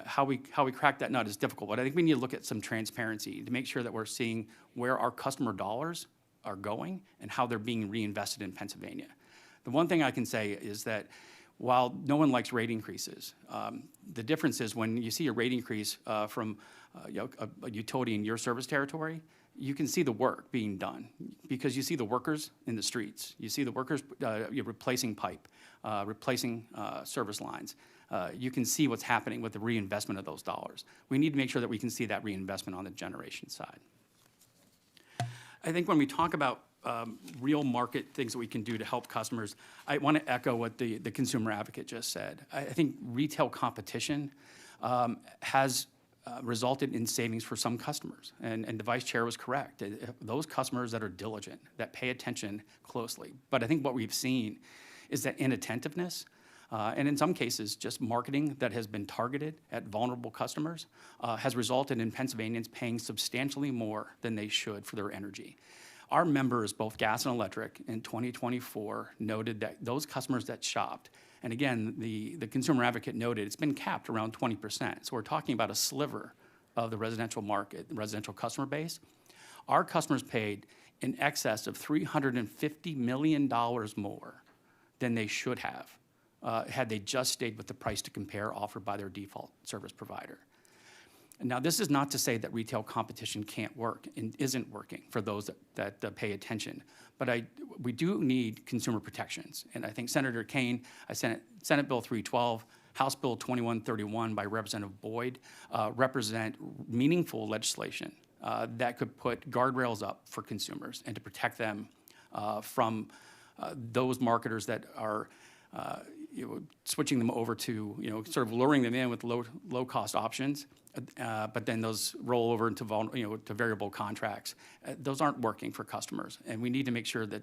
How we crack that nut is difficult, but I think we need to look at some transparency to make sure that we're seeing where our customer dollars are going and how they're being reinvested in Pennsylvania. The one thing I can say is that while no one likes rate increases, the difference is when you see a rate increase from a utility in your service territory, you can see the work being done because you see the workers in the streets. You see the workers replacing pipe, replacing service lines. You can see what's happening with the reinvestment of those dollars. We need to make sure that we can see that reinvestment on the generation side. I think when we talk about real market things that we can do to help customers, I want to echo what the consumer advocate just said. I think retail competition has resulted in savings for some customers, and the vice chair was correct. Those customers that are diligent, that pay attention closely. But I think what we've seen is that inattentiveness, and in some cases, just marketing that has been targeted at vulnerable customers has resulted in Pennsylvanians paying substantially more than they should for their energy. Our members, both gas and electric, in 2024 noted that those customers that shopped, and again, the consumer advocate noted it's been capped around 20%. So we're talking about a sliver of the residential market, the residential customer base. Our customers paid in excess of $350 million more than they should have had they just stayed with the price to compare offered by their default service provider. Now, this is not to say that retail competition can't work and isn't working for those that pay attention, but we do need consumer protections. And I think Senator Kaine, Senate Bill 312, House Bill 2131 by Representative Boyd represent meaningful legislation that could put guardrails up for consumers and to protect them from those marketers that are switching them over to, sort of luring them in with low-cost options, but then those roll over into to variable contracts. Those aren't working for customers, and we need to make sure that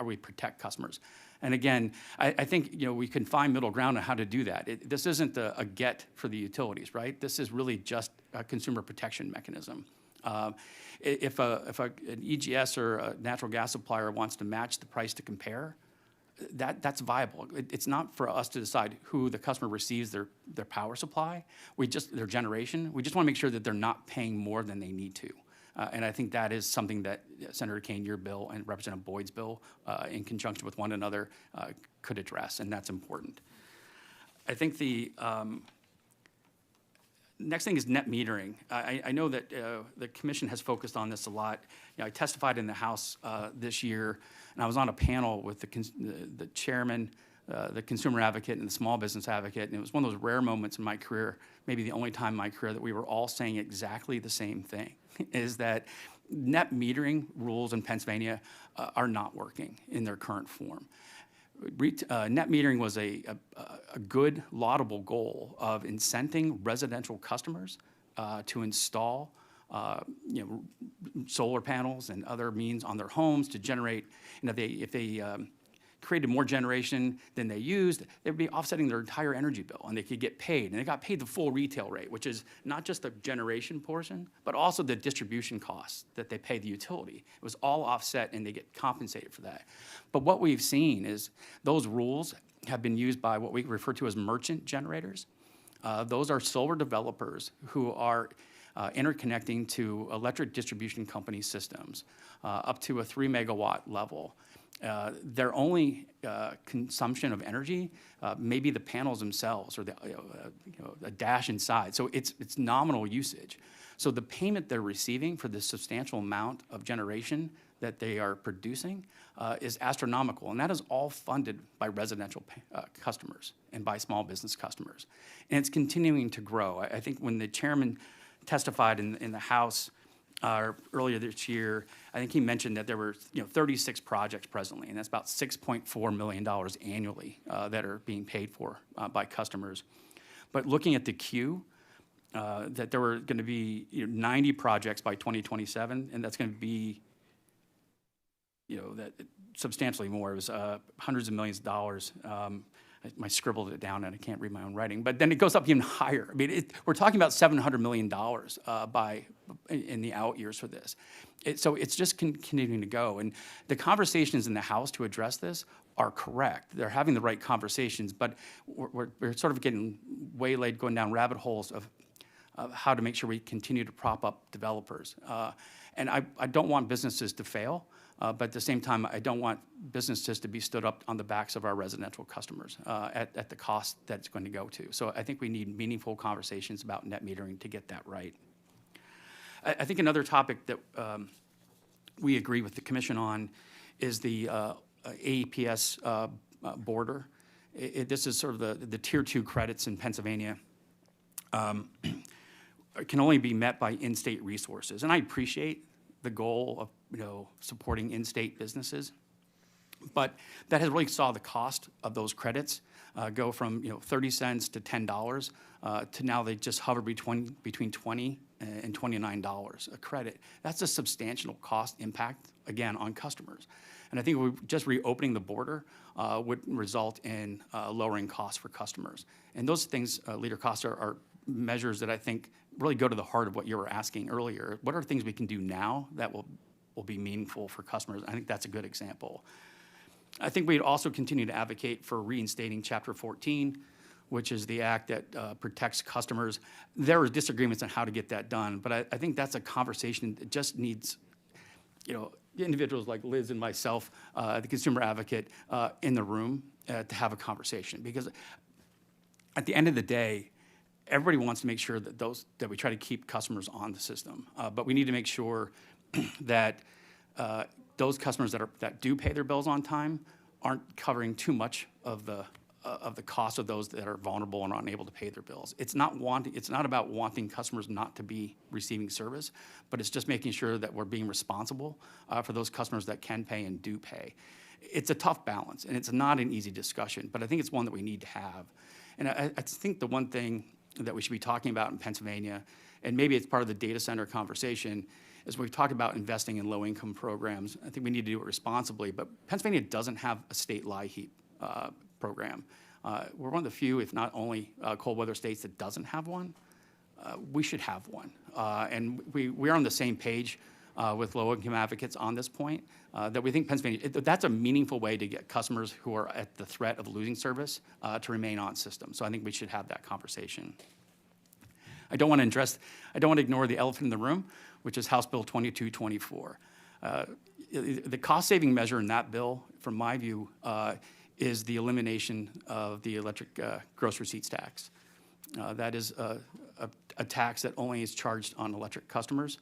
we protect customers. And again, I think we can find middle ground on how to do that. This isn't a get for the utilities, right? This is really just a consumer protection mechanism. If an EGS or a natural gas supplier wants to match the price to compare, that's viable. It's not for us to decide who the customer receives their power supply, their generation. We just want to make sure that they're not paying more than they need to. And I think that is something that Senator Kaine, your bill, and Representative Boyd's bill, in conjunction with one another, could address, and that's important. I think the next thing is net metering. I know that the commission has focused on this a lot. I testified in the House this year, and I was on a panel with the chairman, the consumer advocate, and the small business advocate, and it was one of those rare moments in my career, maybe the only time in my career, that we were all saying exactly the same thing, is that net metering rules in Pennsylvania are not working in their current form. Net metering was a good, laudable goal of incenting residential customers to install solar panels and other means on their homes to generate. If they created more generation than they used, they would be offsetting their entire energy bill, and they could get paid. And they got paid the full retail rate, which is not just the generation portion, but also the distribution costs that they pay the utility. It was all offset, and they get compensated for that. But what we've seen is those rules have been used by what we refer to as merchant generators. Those are solar developers who are interconnecting to electric distribution company systems up to a 3 megawatt level. Their only consumption of energy may be the panels themselves or a dash inside. So it's nominal usage. So the payment they're receiving for this substantial amount of generation that they are producing is astronomical, and that is all funded by residential customers and by small business customers. And it's continuing to grow. I think when the chairman testified in the House earlier this year, I think he mentioned that there were 36 projects presently, and that's about $6.4 million annually that are being paid for by customers. But looking at the queue, that there were going to be 90 projects by 2027, and that's going to be that substantially more. It was hundreds of millions of dollars. I scribbled it down and I can't read my own writing, but then it goes up even higher. I mean, we're talking about $700 million in the out years for this. So it's just continuing to go. And the conversations in the House to address this are correct. They're having the right conversations, but we're sort of getting waylaid, going down rabbit holes of how to make sure we continue to prop up developers. And I don't want businesses to fail. But at the same time, I don't want businesses to be stood up on the backs of our residential customers at the cost that it's going to go to. So I think we need meaningful conversations about net metering to get that right. I think another topic that we agree with the commission on is the AEPS border. This is sort of the tier 2 credits in Pennsylvania. Can only be met by in-state resources. And I appreciate the goal of supporting in-state businesses, but that has really saw the cost of those credits go from 30 cents to $10 to now they just hover between $20 and $29 a credit. That's a substantial cost impact again on customers, and I think just reopening the border would result in lowering costs for customers. And those things, Leader Costa, are measures that I think really go to the heart of what you were asking earlier. What are things we can do now that will be meaningful for customers? I think that's a good example. I think we'd also continue to advocate for reinstating Chapter 14, which is the act that protects customers. There are disagreements on how to get that done, but I think that's a conversation that just needs, individuals like Liz and myself, the consumer advocate, in the room to have a conversation. Because at the end of the day, everybody wants to make sure that we try to keep customers on the system, but we need to make sure that those customers that do pay their bills on time aren't covering too much of the cost of those that are vulnerable and unable to pay their bills. It's not about wanting customers not to be receiving service, but it's just making sure that we're being responsible for those customers that can pay and do pay. It's a tough balance, and it's not an easy discussion, but I think it's one that we need to have. And I think the one thing that we should be talking about in Pennsylvania, and maybe it's part of the data center conversation, is we've talked about investing in low-income programs. I think we need to do it responsibly, but Pennsylvania doesn't have a state LIHEAP program. We're one of the few, if not only, cold weather states that doesn't have one. We should have one. And we're on the same page with low-income advocates on this point, that we think Pennsylvania, that's a meaningful way to get customers who are at the threat of losing service to remain on system. So I think we should have that conversation. I don't want to ignore the elephant in the room, which is House Bill 2224. The cost-saving measure in that bill, from my view, is the elimination of the electric gross receipts tax. That is a tax that only is charged on electric customers,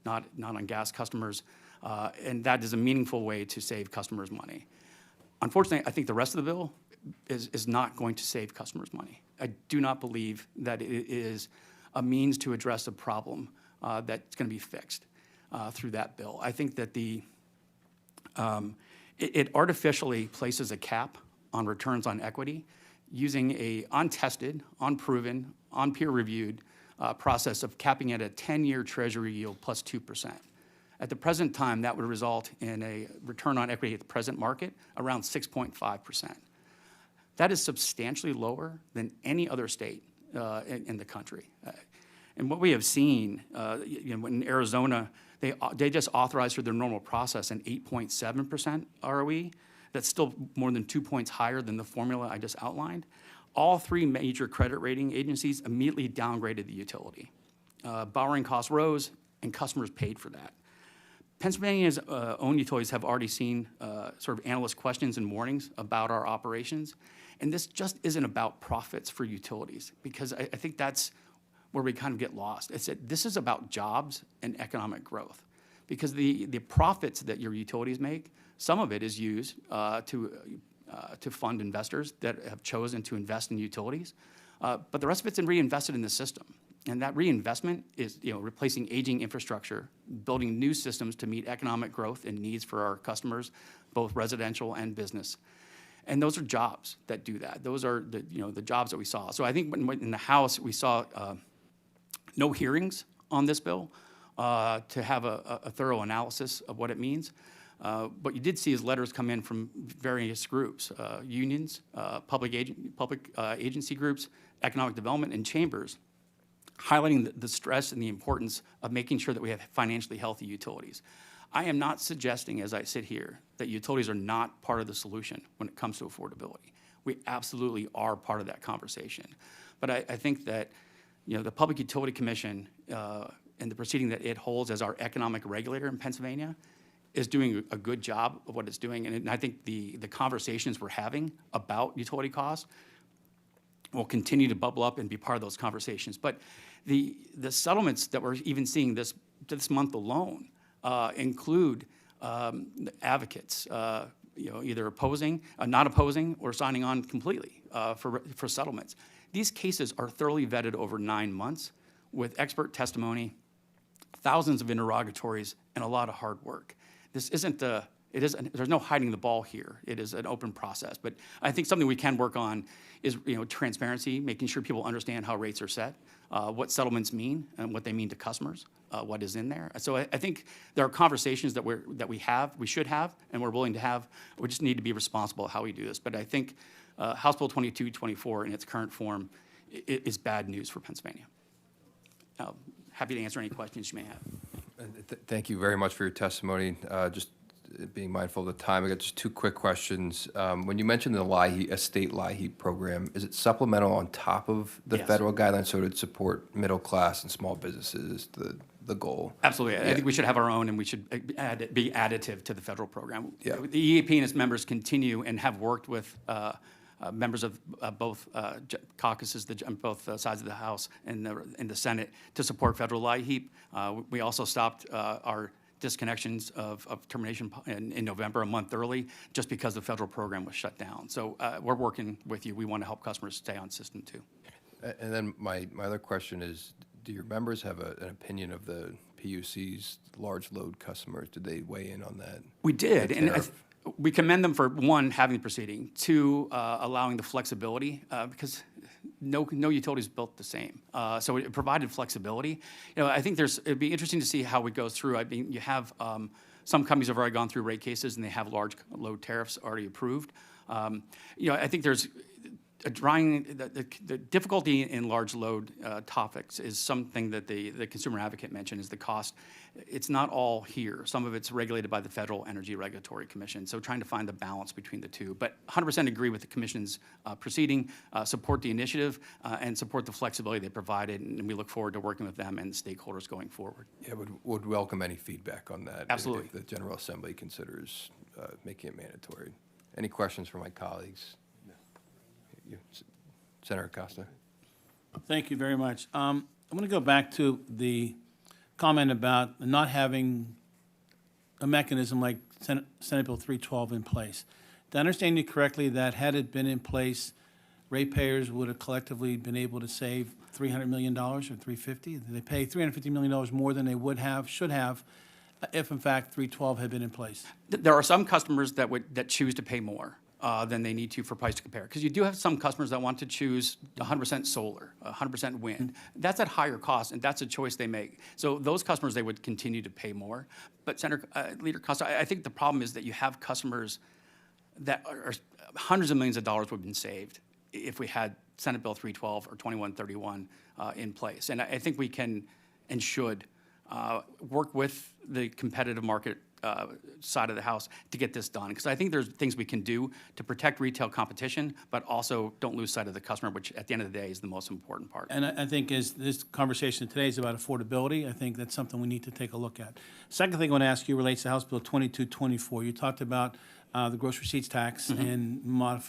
not on gas customers, and that is a meaningful way to save customers money. Unfortunately, I think the rest of the bill is not going to save customers money. I do not believe that it is a means to address a problem that's going to be fixed through that bill. I think that it artificially places a cap on returns on equity using a untested, unproven, unpeer-reviewed process of capping at a 10-year Treasury yield plus 2%. At the present time, that would result in a return on equity at the present market around 6.5%. That is substantially lower than any other state in the country. And what we have seen, in Arizona, they just authorized through their normal process an 8.7% ROE. That's still more than 2 points higher than the formula I just outlined. All three major credit rating agencies immediately downgraded the utility. Borrowing costs rose, and customers paid for that. Pennsylvania's own utilities have already seen sort of analyst questions and warnings about our operations. And this just isn't about profits for utilities, because I think that's where we kind of get lost. This is about jobs and economic growth, because the profits that your utilities make, some of it is used to fund investors that have chosen to invest in utilities, but the rest of it's reinvested in the system. And that reinvestment is, replacing aging infrastructure, building new systems to meet economic growth and needs for our customers, both residential and business. And those are jobs that do that. Those are the jobs that we saw. So I think when in the House, we saw no hearings on this bill to have a thorough analysis of what it means. What you did see is letters come in from various groups, unions, public agency groups, economic development, and chambers, highlighting the stress and the importance of making sure that we have financially healthy utilities. I am not suggesting, as I sit here, that utilities are not part of the solution when it comes to affordability. We absolutely are part of that conversation. But I think that the Public Utility Commission and the proceeding that it holds as our economic regulator in Pennsylvania is doing a good job of what it's doing. And I think the conversations we're having about utility costs will continue to bubble up and be part of those conversations. But the settlements that we're even seeing this month alone include advocates, either opposing, not opposing, or signing on completely for settlements. These cases are thoroughly vetted over 9 months with expert testimony, thousands of interrogatories, and a lot of hard work. This isn't there's no hiding the ball here. It is an open process. But I think something we can work on is transparency, making sure people understand how rates are set, what settlements mean and what they mean to customers, what is in there. So I think there are conversations that we should have, and we're willing to have. We just need to be responsible how we do this. But I think House Bill 2224 in its current form is bad news for Pennsylvania. Happy to answer any questions you may have. Thank you very much for your testimony. Just being mindful of the time, I got just two quick questions. When you mentioned the state LIHEAP program, is it supplemental on top of the Yes. federal guidelines, so to support middle class and small businesses? The goal. Absolutely. Yeah. I think we should have our own, and we should be additive to the federal program. Yeah. The EAP and its members continue and have worked with members of both caucuses, on both sides of the House and the Senate, to support federal LIHEAP. We also stopped our disconnections of termination in November, a month early, just because the federal program was shut down. So we're working with you. We want to help customers stay on system too. And then my other question is, do your members have an opinion of the PUC's large load customers? Did they weigh in on that? We did, The and tariff. we commend them for, one, having the proceeding, two, allowing the flexibility, because no utility's built the same. So it provided flexibility. I think it'd be interesting to see how it goes through. I mean, you have some companies have already gone through rate cases, and they have large load tariffs already approved. I think there's the difficulty in large load topics is something that the consumer advocate mentioned, is the cost. It's not all here. Some of it's regulated by the Federal Energy Regulatory Commission. So trying to find the balance between the two. But 100% agree with the commission's proceeding, support the initiative, and support the flexibility they provided. And we look forward to working with them and the stakeholders going forward. Yeah, would welcome any feedback on that. Absolutely. If the General Assembly considers making it mandatory. Any questions from my colleagues? Senator Acosta. Thank you very much. I'm going to go back to the comment about not having a mechanism like Senate Bill 312 in place. Did I understand you correctly that had it been in place, ratepayers would have collectively been able to save $300 million or $350? They pay $350 million more than they should have, if in fact 312 had been in place. There are some customers that choose to pay more. than they need to for price to compare. Because you do have some customers that want to choose 100% solar, 100% wind. That's at higher cost, and that's a choice they make. So those customers, they would continue to pay more. But Leader Costa, I think the problem is that you have customers that are hundreds of millions of dollars would have been saved if we had Senate Bill 312 or 2131 in place. And I think we can and should work with the competitive market side of the house to get this done. Because I think there's things we can do to protect retail competition, but also don't lose sight of the customer, which at the end of the day is the most important part. And I think as this conversation today is about affordability, I think that's something we need to take a look at. Second thing I want to ask you relates to House Bill 2224. You talked about the gross receipts tax and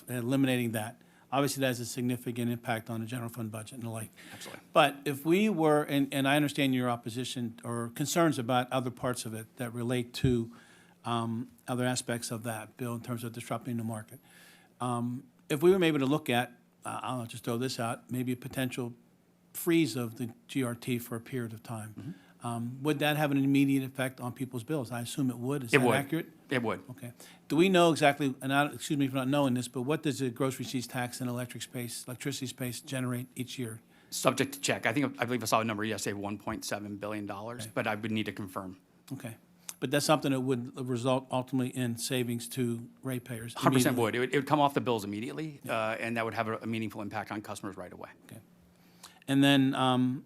eliminating that. Obviously, that has a significant impact on the general fund budget and the like. Absolutely. But if we were, and I understand your opposition or concerns about other parts of it that relate to other aspects of that bill in terms of disrupting the market. If we were able to look at, I'll just throw this out, maybe a potential freeze of the GRT for a period of time, would that have an immediate effect on people's bills? I assume it would. Is that accurate? It would. Okay. Do we know exactly, and excuse me for not knowing this, but what does the gross receipts tax and electricity space generate each year? Subject to check. I believe I saw a number yesterday, $1.7 billion, but I would need to confirm. Okay. But that's something that would result ultimately in savings to ratepayers? 100% immediately? would. It would come off the bills immediately, and that would have a meaningful impact on customers right away. Okay. And then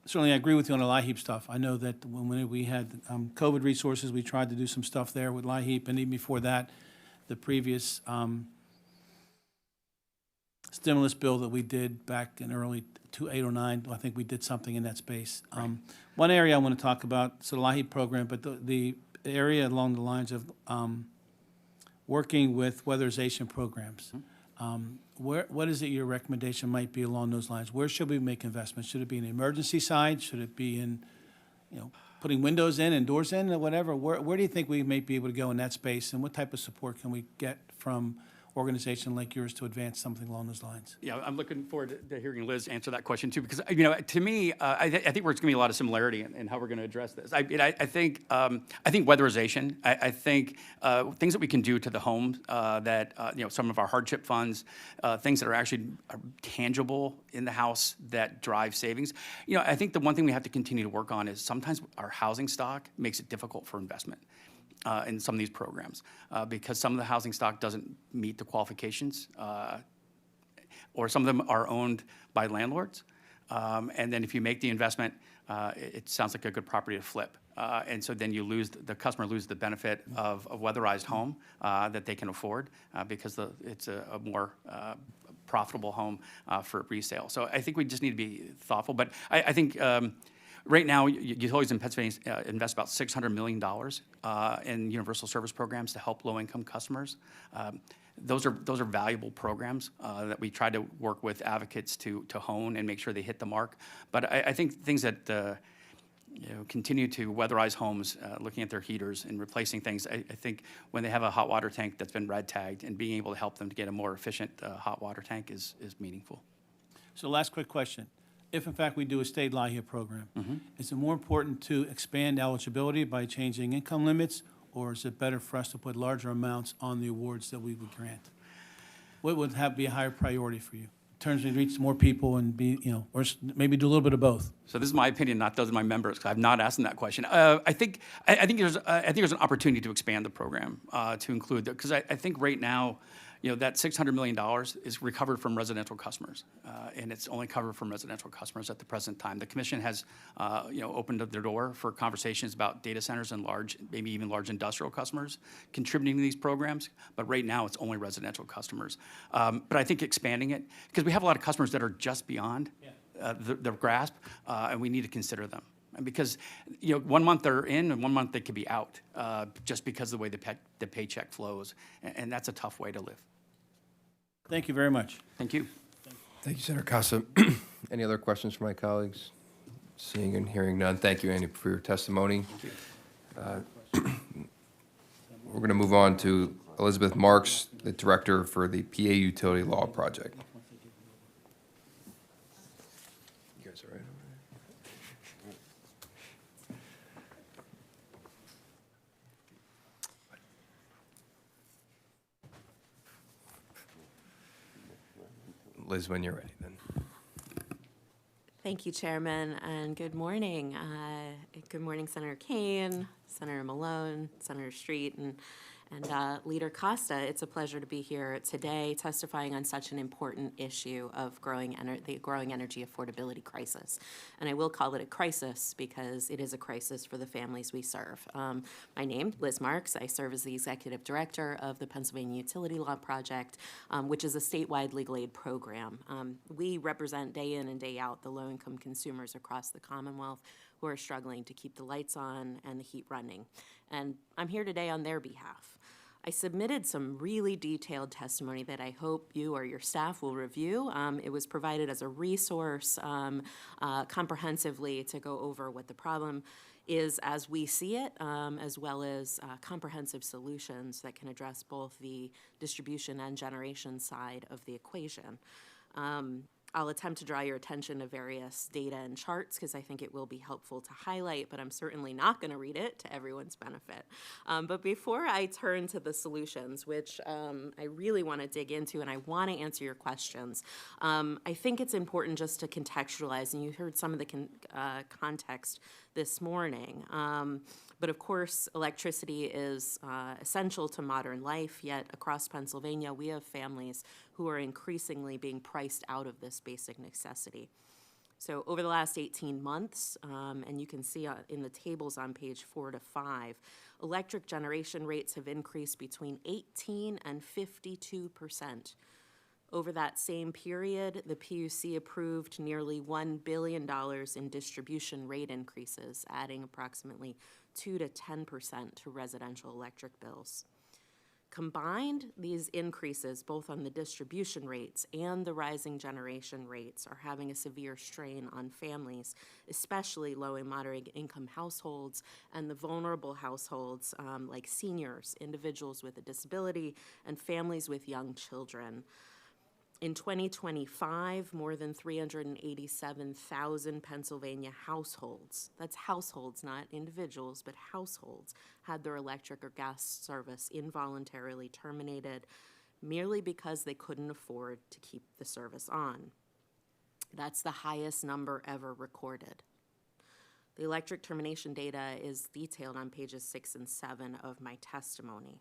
certainly I agree with you on the LIHEAP stuff. I know that when we had COVID resources, we tried to do some stuff there with LIHEAP, and even before that, the previous stimulus bill that we did back in early 2008 or 9, I think we did something in that space. One area I want to talk about, so the LIHEAP program, but the area along the lines of working with weatherization programs. What is it your recommendation might be along those lines? Where should we make investments? Should it be in the emergency side? Should it be in, putting windows in and doors in or whatever? Where do you think we may be able to go in that space? And what type of support can we get from organization like yours to advance something along those lines? Yeah, I'm looking forward to hearing Liz answer that question too, because to me, I think there's going to be a lot of similarity in how we're going to address this. I think weatherization. I think things that we can do to the home that some of our hardship funds, things that are actually tangible in the house that drive savings. I think the one thing we have to continue to work on is sometimes our housing stock makes it difficult for investment. In some of these programs, because some of the housing stock doesn't meet the qualifications, or some of them are owned by landlords. And then if you make the investment, it sounds like a good property to flip. And so then the customer loses the benefit of a weatherized home that they can afford because it's a more profitable home for resale. So I think we just need to be thoughtful. But I think right now, utilities in Pennsylvania invest about $600 million in universal service programs to help low-income customers. Those are valuable programs that we try to work with advocates to hone and make sure they hit the mark. But I think things that continue to weatherize homes, looking at their heaters and replacing things. I think when they have a hot water tank that's been red tagged and being able to help them to get a more efficient hot water tank is meaningful. So last quick question. If in fact we do a state LIHEAP program, is it more important to expand eligibility by changing income limits, or is it better for us to put larger amounts on the awards that we would grant? What would be a higher priority for you? In terms of reach more people and or maybe do a little bit of both? So this is my opinion, not those of my members, because I've not asked them that question. I think there's an opportunity to expand the program to include that, because I think right now, that $600 million is recovered from residential customers, and it's only covered from residential customers at the present time. The commission has, opened up their door for conversations about data centers and maybe even large industrial customers contributing to these programs. But right now, it's only residential customers. But I think expanding it, because we have a lot of customers that are just beyond the grasp, and we need to consider them. And because 1 month they're in and 1 month they could be out, just because of the way the paycheck flows, and that's a tough way to live. Thank you very much. Thank you. Thank you, Senator Casa. Any other questions from my colleagues? Seeing and hearing none. Thank you, Andy, for your testimony. We're going to move on to Elizabeth Marks, the Director for the PA Utility Law Project. You guys all right over Liz, when you're ready then. Thank you, Chairman, and good morning. Good morning, Senator Kane, Senator Malone, Senator Street, and Leader Costa. It's a pleasure to be here today testifying on such an important issue of the growing energy affordability crisis. And I will call it a crisis because it is a crisis for the families we serve. My name, Liz Marks. I serve as the Executive Director of the Pennsylvania Utility Law Project, which is a statewide legal aid program. We represent day in and day out the low-income consumers across the Commonwealth who are struggling to keep the lights on and the heat running. And I'm here today on their behalf. I submitted some really detailed testimony that I hope you or your staff will review. It was provided as a resource comprehensively to go over what the problem is as we see it, as well as comprehensive solutions that can address both the distribution and generation side of the equation. I'll attempt to draw your attention to various data and charts because I think it will be helpful to highlight, but I'm certainly not going to read it to everyone's benefit. But before I turn to the solutions, which I really want to dig into and I want to answer your questions, I think it's important just to contextualize, and you heard some of the context this morning. But of course, electricity is essential to modern life, yet across Pennsylvania, we have families who are increasingly being priced out of this basic necessity. So over the last 18 months, and you can see in the tables on page 4 to 5, electric generation rates have increased between 18 and 52%. Over that same period, the PUC approved nearly $1 billion in distribution rate increases, adding approximately 2 to 10% to residential electric bills. Combined, these increases, both on the distribution rates and the rising generation rates, are having a severe strain on families, especially low and moderate income households and the vulnerable households like seniors, individuals with a disability, and families with young children. In 2025, more than 387,000 Pennsylvania households, that's households, not individuals, but households, had their electric or gas service involuntarily terminated merely because they couldn't afford to keep the service on. That's the highest number ever recorded. The electric termination data is detailed on pages 6 and 7 of my testimony.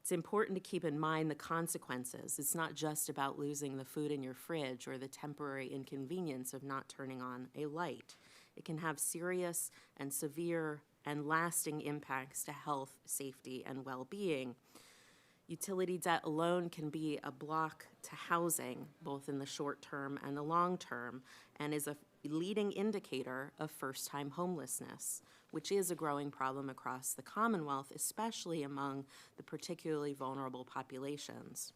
It's important to keep in mind the consequences. It's not just about losing the food in your fridge or the temporary inconvenience of not turning on a light. It can have serious and severe and lasting impacts to health, safety, and well-being. Utility debt alone can be a block to housing, both in the short term and the long term, and is a leading indicator of first-time homelessness, which is a growing problem across the Commonwealth, especially among the particularly vulnerable populations.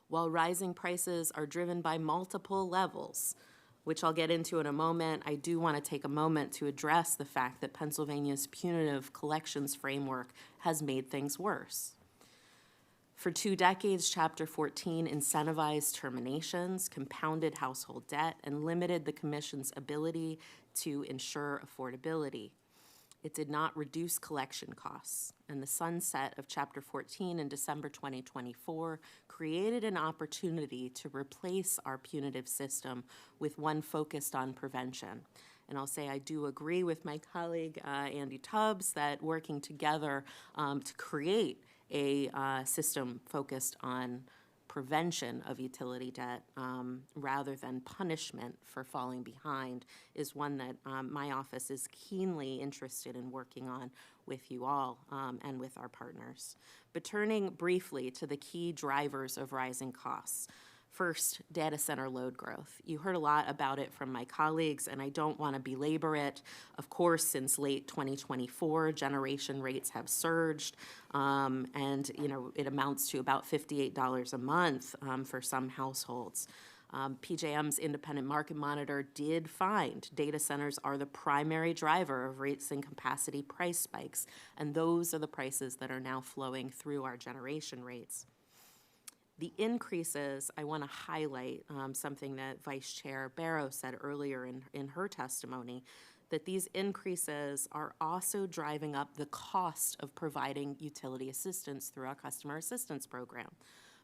While rising prices are driven by multiple levels, which I'll get into in a moment, I do want to take a moment to address the fact that Pennsylvania's punitive collections framework has made things worse. For 2 decades, Chapter 14 incentivized terminations, compounded household debt, and limited the Commission's ability to ensure affordability. It did not reduce collection costs, and the sunset of Chapter 14 in December 2024 created an opportunity to replace our punitive system with one focused on prevention. And I'll say I do agree with my colleague, Andy Tubbs, that working together to create a system focused on prevention of utility debt rather than punishment for falling behind is one that my office is keenly interested in working on with you all and with our partners. But turning briefly to the key drivers of rising costs. First, data center load growth. You heard a lot about it from my colleagues, and I don't want to belabor it. Of course, since late 2024, generation rates have surged, and it amounts to about $58 a month for some households. PJM's independent market monitor did find data centers are the primary driver of rates and capacity price spikes, and those are the prices that are now flowing through our generation rates. The increases, I want to highlight something that Vice Chair Barrow said earlier in her testimony, that these increases are also driving up the cost of providing utility assistance through our customer assistance program.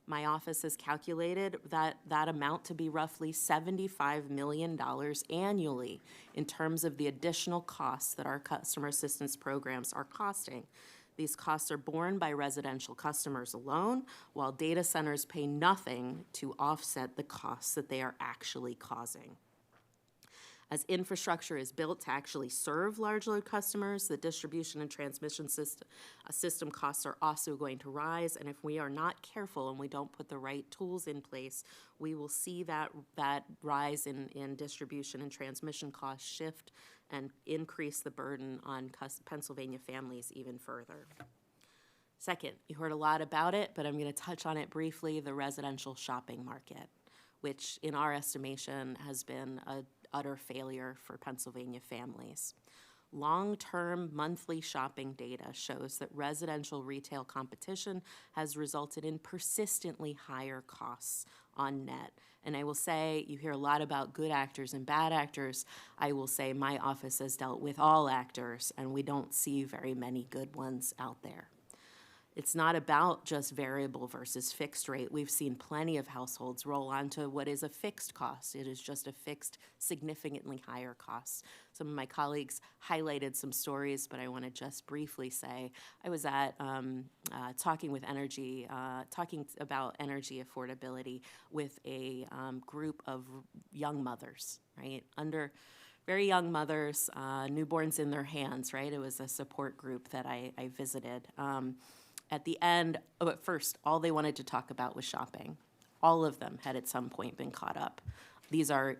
My office has calculated that amount to be roughly $75 million annually in terms of the additional costs that our customer assistance programs are costing. These costs are borne by residential customers alone, while data centers pay nothing to offset the costs that they are actually causing. As infrastructure is built to actually serve large load customers, the distribution and transmission system costs are also going to rise. And if we are not careful and we don't put the right tools in place, we will see that rise in distribution and transmission costs shift and increase the burden on Pennsylvania families even further. Second, you heard a lot about it, but I'm going to touch on it briefly, the residential shopping market, which in our estimation has been an utter failure for Pennsylvania families. Long-term monthly shopping data shows that residential retail competition has resulted in persistently higher costs on net. And I will say, you hear a lot about good actors and bad actors. I will say my office has dealt with all actors, and we don't see very many good ones out there. It's not about just variable versus fixed rate. We've seen plenty of households roll onto what is a fixed cost. It is just a fixed, significantly higher cost. Some of my colleagues highlighted some stories, but I want to just briefly say I was at talking about energy affordability with a group of young mothers, right? Very young mothers, newborns in their hands, right? It was a support group that I visited. At the end, at first, all they wanted to talk about was shopping. All of them had at some point been caught up. These are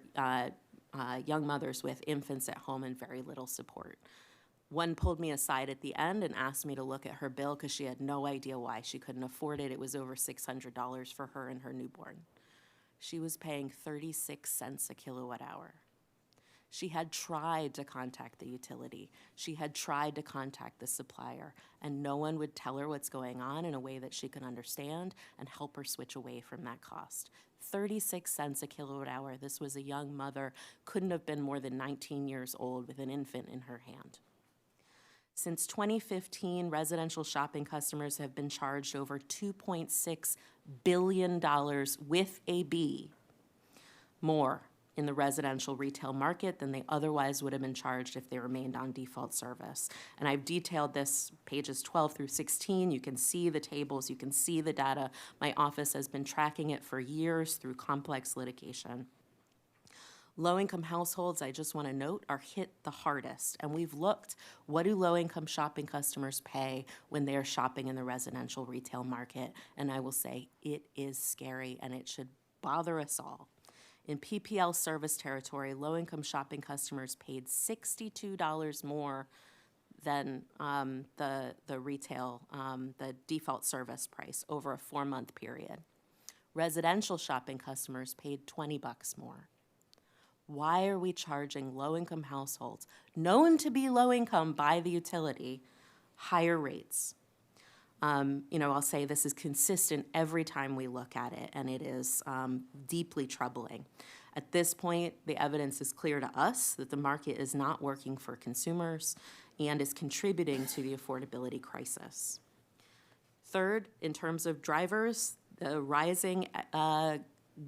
young mothers with infants at home and very little support. One pulled me aside at the end and asked me to look at her bill because she had no idea why she couldn't afford it. It was over $600 for her and her newborn. She was paying 36 cents a kilowatt hour. She had tried to contact the utility. She had tried to contact the supplier, and no one would tell her what's going on in a way that she could understand and help her switch away from that cost. 36 cents a kilowatt hour. This was a young mother, couldn't have been more than 19 years old with an infant in her hand. Since 2015, residential shopping customers have been charged over $2.6 billion with a B more in the residential retail market than they otherwise would have been charged if they remained on default service. And I've detailed this, pages 12 through 16. You can see the tables, you can see the data. My office has been tracking it for years through complex litigation. Low-income households, I just want to note, are hit the hardest. And we've looked, what do low-income shopping customers pay when they're shopping in the residential retail market? And I will say, it is scary and it should bother us all. In PPL service territory, low-income shopping customers paid $62 more than the retail, the default service price over a 4-month period. Residential shopping customers paid $20 more. Why are we charging low-income households, known to be low-income by the utility, higher rates? I'll say this is consistent every time we look at it, and it is deeply troubling. At this point, the evidence is clear to us that the market is not working for consumers and is contributing to the affordability crisis. Third, in terms of drivers, the rising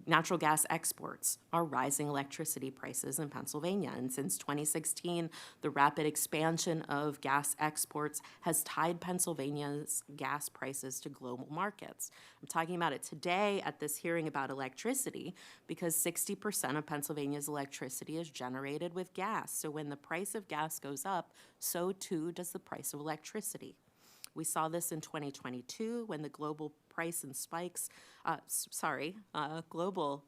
natural gas exports are rising electricity prices in Pennsylvania. And since 2016, the rapid expansion of gas exports has tied Pennsylvania's gas prices to global markets. I'm talking about it today at this hearing about electricity because 60% of Pennsylvania's electricity is generated with gas. So when the price of gas goes up, so too does the price of electricity. We saw this in 2022 when the global price and global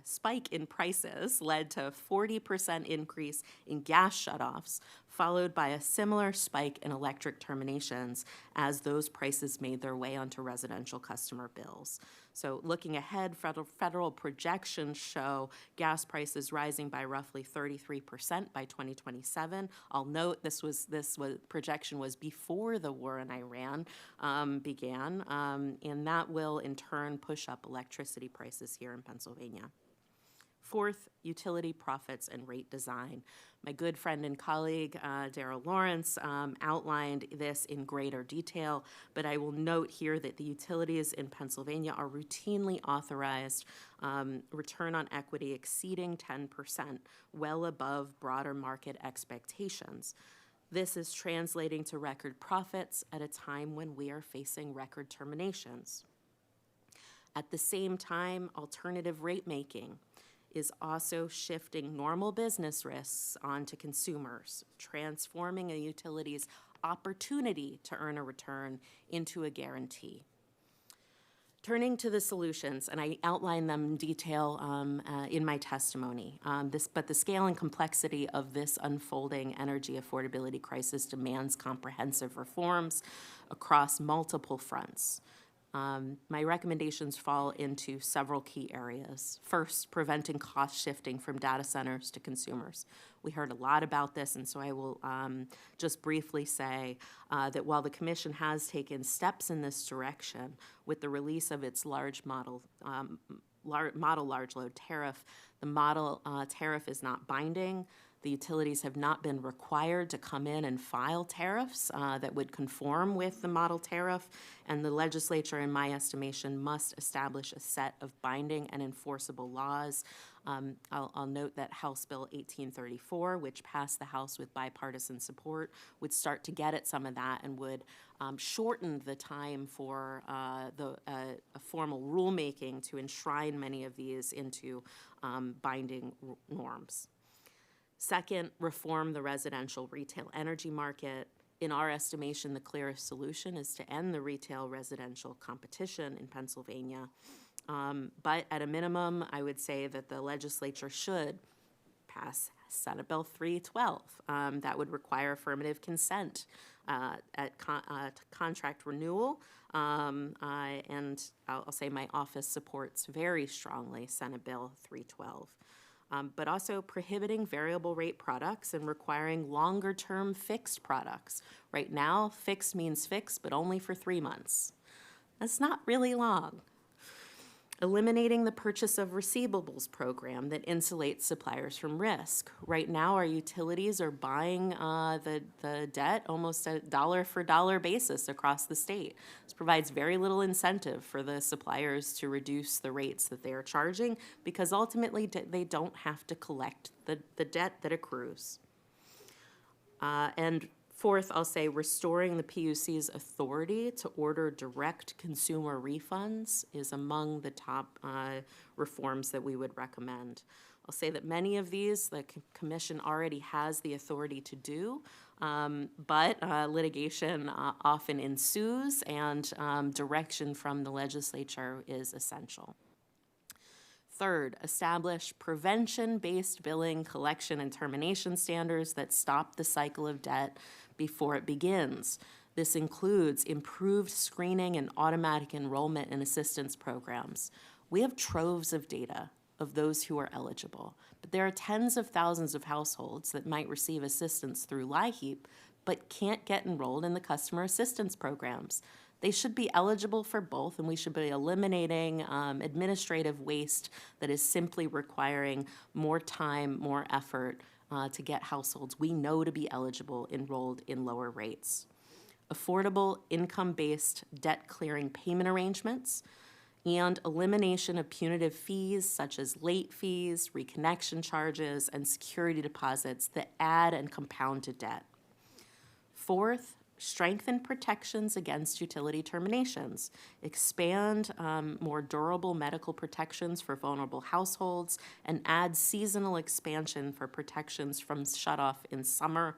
spike in prices led to a 40% increase in gas shutoffs, followed by a similar spike in electric terminations as those prices made their way onto residential customer bills. So looking ahead, federal projections show gas prices rising by roughly 33% by 2027. I'll note this projection was before the war in Iran began, and that will in turn push up electricity prices here in Pennsylvania. Fourth, utility profits and rate design. My good friend and colleague, Darrell Lawrence, outlined this in greater detail, but I will note here that the utilities in Pennsylvania are routinely authorized return on equity exceeding 10%, well above broader market expectations. This is translating to record profits at a time when we are facing record terminations. At the same time, alternative rate making is also shifting normal business risks onto consumers, transforming a utility's opportunity to earn a return into a guarantee. Turning to the solutions, and I outline them in detail in my testimony, but the scale and complexity of this unfolding energy affordability crisis demands comprehensive reforms across multiple fronts. My recommendations fall into several key areas. First, preventing cost shifting from data centers to consumers. We heard a lot about this, and so I will just briefly say that while the Commission has taken steps in this direction with the release of its large model large load tariff, the model tariff is not binding. The utilities have not been required to come in and file tariffs that would conform with the model tariff, and the legislature, in my estimation, must establish a set of binding and enforceable laws. I'll note that House Bill 1834, which passed the House with bipartisan support, would start to get at some of that and would shorten the time for a formal rulemaking to enshrine many of these into binding norms. Second, reform the residential retail energy market. In our estimation, the clearest solution is to end the retail residential competition in Pennsylvania. But at a minimum, I would say that the legislature should pass Senate Bill 312. That would require affirmative consent at contract renewal. And I'll say my office supports very strongly Senate Bill 312. But also prohibiting variable rate products and requiring longer-term fixed products. Right now, fixed means fixed, but only for 3 months. That's not really long. Eliminating the purchase of receivables program that insulates suppliers from risk. Right now, our utilities are buying the debt almost a dollar-for-dollar basis across the state. This provides very little incentive for the suppliers to reduce the rates that they are charging because ultimately they don't have to collect the debt that accrues. And fourth, I'll say restoring the PUC's authority to order direct consumer refunds is among the top reforms that we would recommend. I'll say that many of these the Commission already has the authority to do, but litigation often ensues and direction from the legislature is essential. Third, establish prevention-based billing, collection, and termination standards that stop the cycle of debt before it begins. This includes improved screening and automatic enrollment in assistance programs. We have troves of data of those who are eligible, but there are tens of thousands of households that might receive assistance through LIHEAP but can't get enrolled in the customer assistance programs. They should be eligible for both, and we should be eliminating administrative waste that is simply requiring more time, more effort to get households we know to be eligible enrolled in lower rates. Affordable income-based debt clearing payment arrangements and elimination of punitive fees such as late fees, reconnection charges, and security deposits that add and compound to debt. Fourth, strengthen protections against utility terminations, expand more durable medical protections for vulnerable households, and add seasonal expansion for protections from shutoff in summer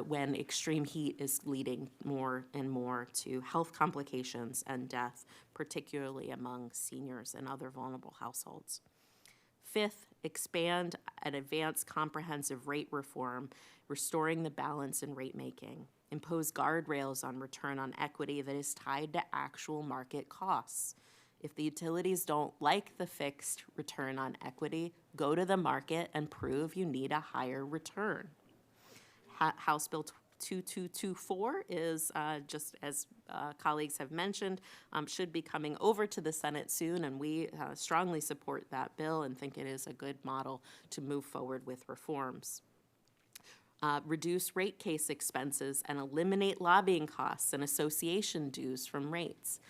when extreme heat is leading more and more to health complications and death, particularly among seniors and other vulnerable households. Fifth, expand and advance comprehensive rate reform, restoring the balance in rate making. Impose guardrails on return on equity that is tied to actual market costs. If the utilities don't like the fixed return on equity, go to the market and prove you need a higher return. House Bill 2224 is, just as colleagues have mentioned, should be coming over to the Senate soon, and we strongly support that bill and think it is a good model to move forward with reforms. Reduce rate case expenses and eliminate lobbying costs and association dues from rates.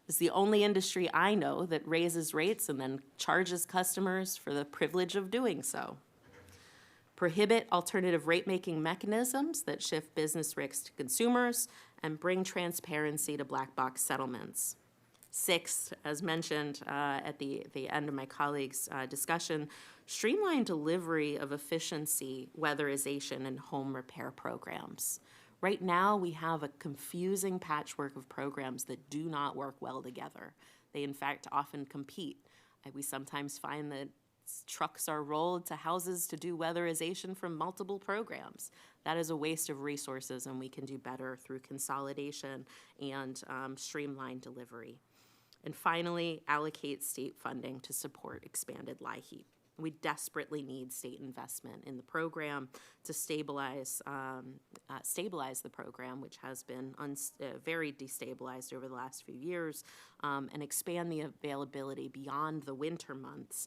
It's the only industry I know that raises rates and then charges customers for the privilege of doing so. Prohibit alternative rate-making mechanisms that shift business risks to consumers and bring transparency to black box settlements. Sixth, as mentioned at the end of my colleague's discussion, streamline delivery of efficiency, weatherization, and home repair programs. Right now, we have a confusing patchwork of programs that do not work well together. They, in fact, often compete. We sometimes find that trucks are rolled to houses to do weatherization from multiple programs. That is a waste of resources, and we can do better through consolidation and streamlined delivery. And finally, allocate state funding to support expanded LIHEAP. We desperately need state investment in the program to stabilize the program, which has been very destabilized over the last few years, and expand the availability beyond the winter months.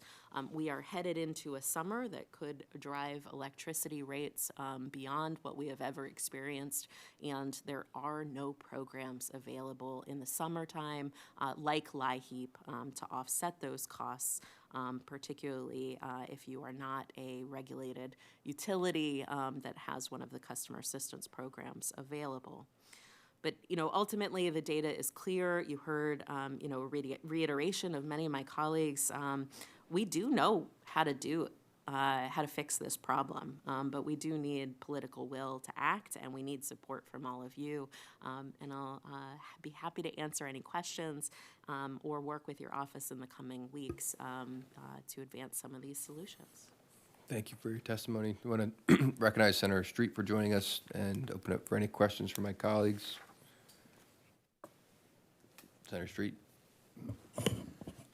We are headed into a summer that could drive electricity rates beyond what we have ever experienced, and there are no programs available in the summertime like LIHEAP to offset those costs. Particularly if you are not a regulated utility that has one of the customer assistance programs available. But, ultimately the data is clear. You heard, reiteration of many of my colleagues. We do know how to fix this problem, but we do need political will to act, and we need support from all of you. And I'll be happy to answer any questions or work with your office in the coming weeks to advance some of these solutions. Thank you for your testimony. I want to recognize Senator Street for joining us and open up for any questions from my colleagues. Senator Street.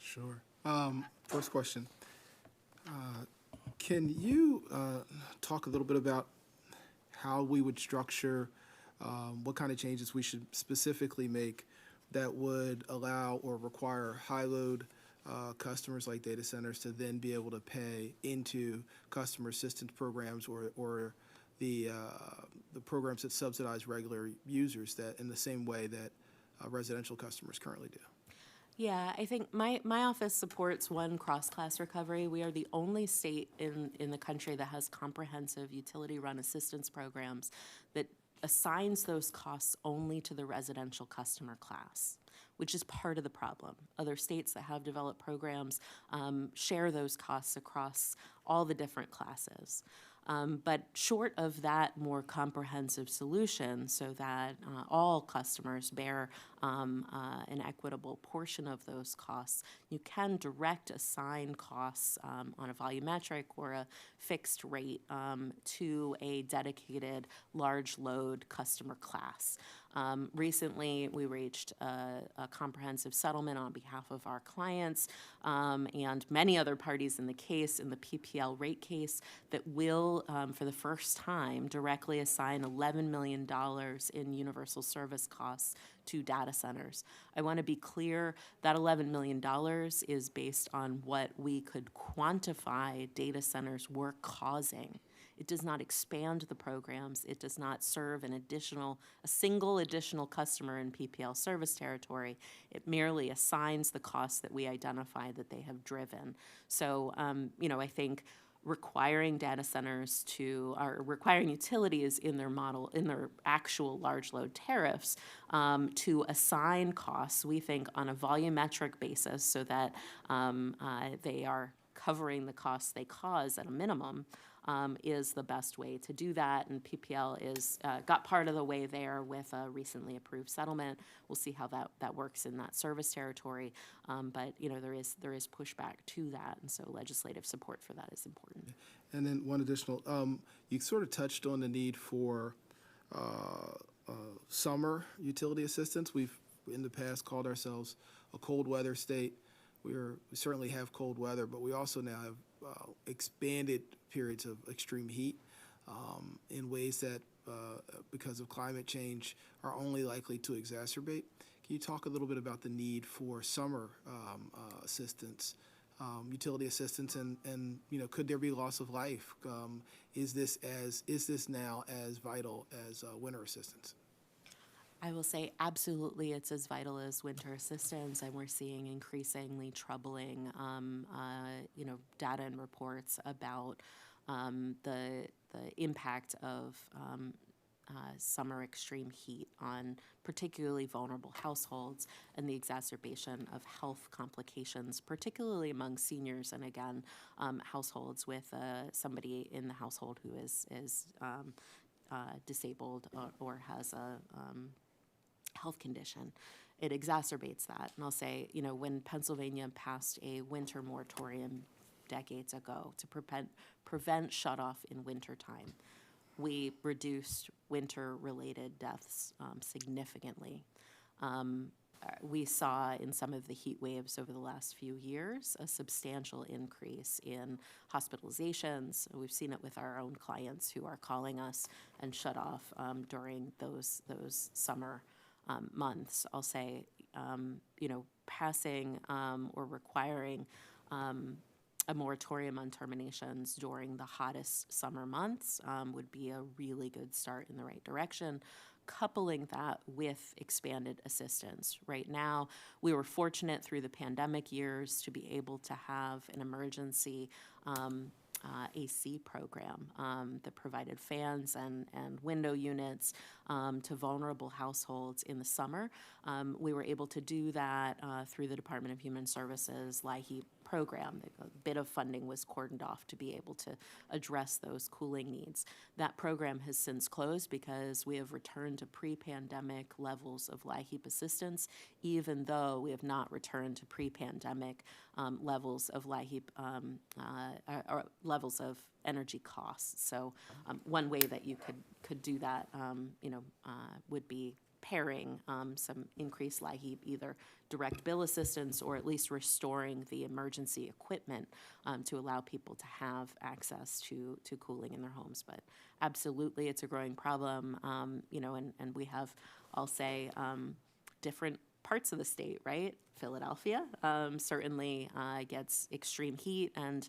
Sure. First question. Can you talk a little bit about how we would structure, what kind of changes we should specifically make that would allow or require high-load customers like data centers to then be able to pay into customer assistance programs or the programs that subsidize regular users that in the same way that residential customers currently do? Yeah, I think my office supports one cross-class recovery. We are the only state in the country that has comprehensive utility-run assistance programs that assigns those costs only to the residential customer class, which is part of the problem. Other states that have developed programs share those costs across all the different classes. But short of that more comprehensive solution so that all customers bear an equitable portion of those costs, you can direct assign costs on a volumetric or a fixed rate to a dedicated large load customer class. Recently, we reached a comprehensive settlement on behalf of our clients and many other parties in the case, in the PPL rate case, that will, for the first time, directly assign $11 million in universal service costs to data centers. I want to be clear that $11 million is based on what we could quantify data centers were causing. It does not expand the programs. It does not serve a single additional customer in PPL service territory. It merely assigns the costs that we identify that they have driven. So, I think requiring data centers or requiring utilities in their actual large load tariffs to assign costs, we think on a volumetric basis so that they are covering the costs they cause at a minimum, is the best way to do that. And PPL got part of the way there with a recently approved settlement. We'll see how that works in that service territory. But there is pushback to that, and so legislative support for that is important. And then one additional, you sort of touched on the need for summer utility assistance. We've in the past called ourselves a cold weather state. We certainly have cold weather, but we also now have expanded periods of extreme heat in ways that because of climate change are only likely to exacerbate. Can you talk a little bit about the need for summer assistance, utility assistance, and could there be loss of life? Is this now as vital as winter assistance? I will say absolutely it's as vital as winter assistance, and we're seeing increasingly troubling, data and reports about the impact of summer extreme heat on particularly vulnerable households and the exacerbation of health complications, particularly among seniors and again, households with somebody in the household who is disabled or has a health condition. It exacerbates that. And I'll say, when Pennsylvania passed a winter moratorium decades ago to prevent shutoff in wintertime, we reduced winter-related deaths significantly. We saw in some of the heat waves over the last few years a substantial increase in hospitalizations. We've seen it with our own clients who are calling us and shut off during those summer months. I'll say, passing or requiring a moratorium on terminations during the hottest summer months would be a really good start in the right direction. Coupling that with expanded assistance. Right now, we were fortunate through the pandemic years to be able to have an emergency AC program that provided fans and window units to vulnerable households in the summer. We were able to do that through the Department of Human Services LIHEAP program. A bit of funding was cordoned off to be able to address those cooling needs. That program has since closed because we have returned to pre-pandemic levels of LIHEAP assistance, even though we have not returned to pre-pandemic levels of LIHEAP or levels of energy costs. So one way that you could do that, would be pairing some increased LIHEAP, either direct bill assistance or at least restoring the emergency equipment to allow people to have access to cooling in their homes. But absolutely, it's a growing problem, and we have, I'll say, different parts of the state, right? Philadelphia certainly gets extreme heat, and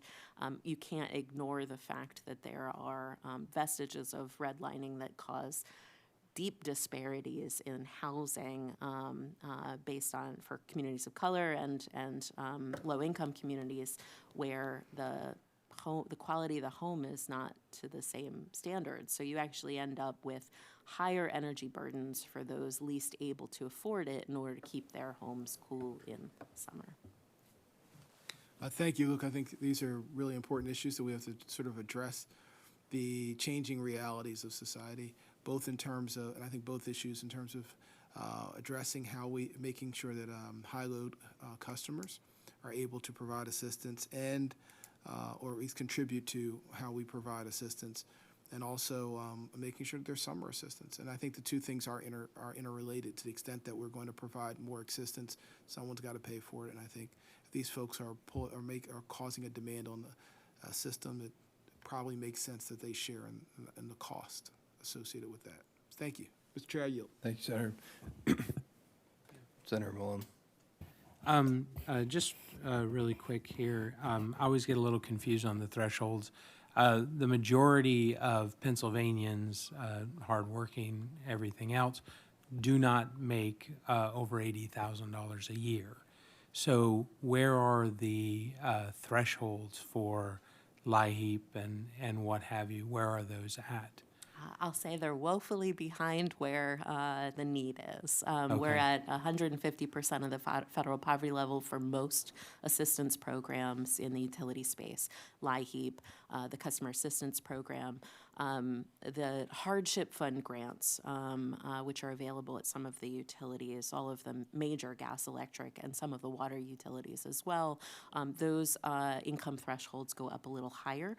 you can't ignore the fact that there are vestiges of redlining that cause deep disparities in housing based on for communities of color and low-income communities where the quality of the home is not to the same standards. So you actually end up with higher energy burdens for those least able to afford it in order to keep their homes cool in summer. Thank you, Luke. I think these are really important issues that we have to sort of address the changing realities of society, both in terms of, and I think both issues in terms of addressing making sure that high-load customers are able to provide assistance and or at least contribute to how we provide assistance, and also making sure that there's summer assistance. And I think the two things are interrelated. To the extent that we're going to provide more assistance, someone's got to pay for it. And I think if these folks are causing a demand on the system, it probably makes sense that they share in the cost associated with that. Thank you. Mr. Chair, I yield. Thank you, Senator. Senator Malone. Just really quick here, I always get a little confused on the thresholds. The majority of Pennsylvanians, hardworking, everything else, do not make over $80,000 a year. So where are the thresholds for LIHEAP and what have you? Where are those at? I'll say they're woefully behind where the need is. We're at 150% of the federal poverty level for most assistance programs in the utility space. LIHEAP, the Customer Assistance Program, the Hardship Fund grants, which are available at some of the utilities, all of the major gas, electric, and some of the water utilities as well. Those income thresholds go up a little higher,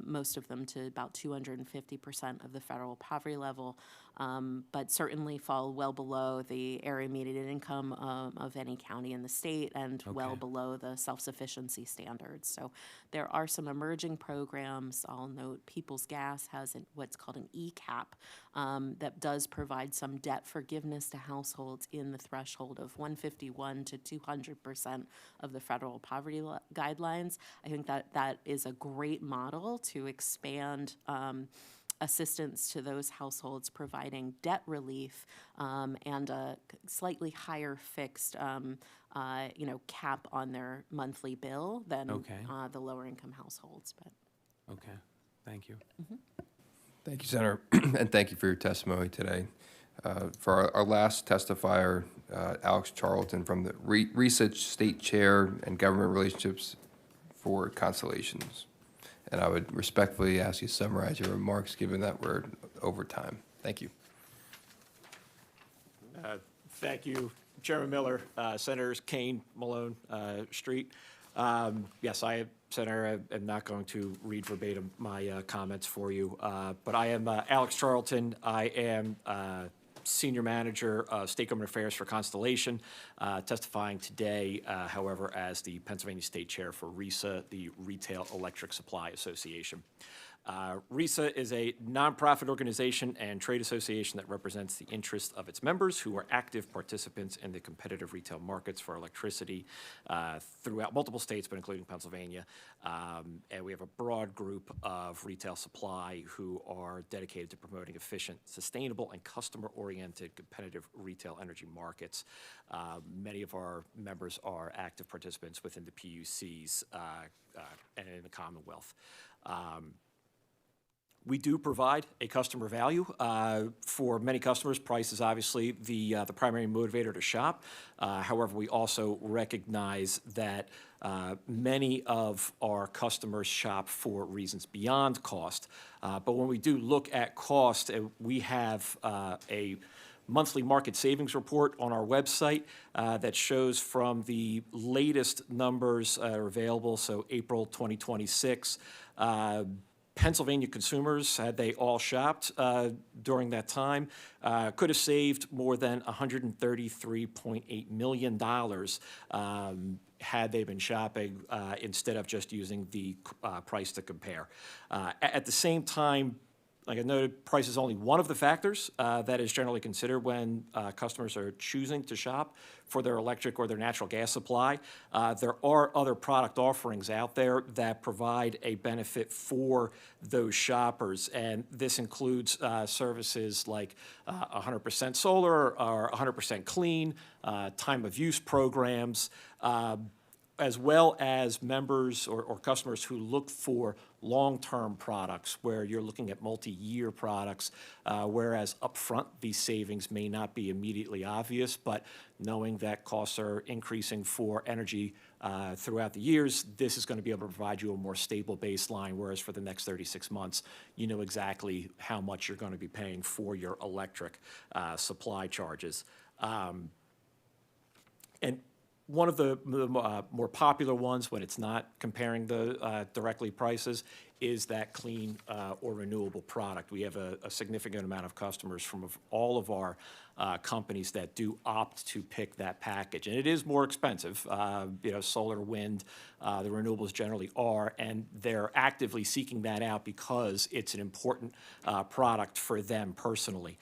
most of them to about 250% of the federal poverty level. but certainly fall well below the area median income of any county in the state and well Okay. below the self-sufficiency standards. So there are some emerging programs. I'll note People's Gas has what's called an ECAP that does provide some debt forgiveness to households in the threshold of 151 to 200% of the federal poverty guidelines. I think that that is a great model to expand assistance to those households, providing debt relief and a slightly higher fixed cap on their monthly bill than Okay. the lower income households. But Okay, thank you. Thank you, Senator, and thank you for your testimony today. For our last testifier, Alex Charlton from the Research State Chair and Government Relationships for Constellations. And I would respectfully ask you to summarize your remarks, given that we're over time. Thank you. Thank you, Chairman Miller, Senators Kane, Malone, Street. Yes, Senator, I am not going to read verbatim my comments for you, but I am Alex Charlton. I am Senior Manager of State Government Affairs for Constellation, testifying today, however, as the Pennsylvania State Chair for RESA, the Retail Electric Supply Association. RESA is a nonprofit organization and trade association that represents the interests of its members who are active participants in the competitive retail markets for electricity throughout multiple states, but including Pennsylvania. And we have a broad group of retail supply who are dedicated to promoting efficient, sustainable, and customer-oriented competitive retail energy markets. Many of our members are active participants within the PUCs and in the Commonwealth. We do provide a customer value. For many customers, price is obviously the primary motivator to shop. However, we also recognize that many of our customers shop for reasons beyond cost. But when we do look at cost, we have a monthly market savings report on our website that shows from the latest numbers are available, so April 2026, Pennsylvania consumers, had they all shopped during that time, could have saved more than $133.8 million had they been shopping instead of just using the price to compare. At the same time, like I noted, price is only one of the factors that is generally considered when customers are choosing to shop for their electric or their natural gas supply. There are other product offerings out there that provide a benefit for those shoppers, and this includes services like 100% solar or 100% clean, time of use programs, as well as members or customers who look for long-term products where you're looking at multi-year products, whereas upfront these savings may not be immediately obvious, but knowing that costs are increasing for energy throughout the years, this is going to be able to provide you a more stable baseline, whereas for the next 36 months, you know exactly how much you're going to be paying for your electric supply charges. And one of the more popular ones, when it's not comparing the directly prices, is that clean or renewable product. We have a significant amount of customers from all of our companies that do opt to pick that package. And it is more expensive, solar, wind, the renewables generally are, and they're actively seeking that out because it's an important product for them personally.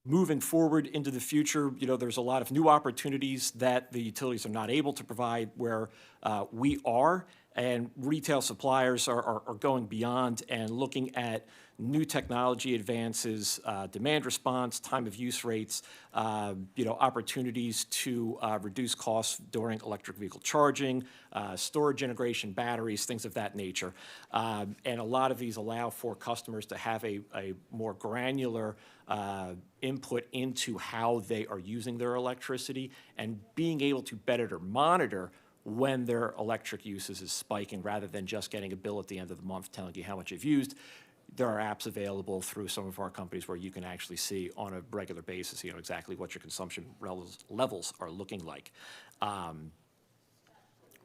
Moving forward into the future, there's a lot of new opportunities that the utilities are not able to provide where we are, and retail suppliers are going beyond and looking at new technology advances, demand response, time of use rates, opportunities to reduce costs during electric vehicle charging, storage integration, batteries, things of that nature. And a lot of these allow for customers to have a more granular input into how they are using their electricity and being able to better monitor when their electric usage is spiking rather than just getting a bill at the end of the month telling you how much you've used. There are apps available through some of our companies where you can actually see on a regular basis, exactly what your consumption levels are looking like.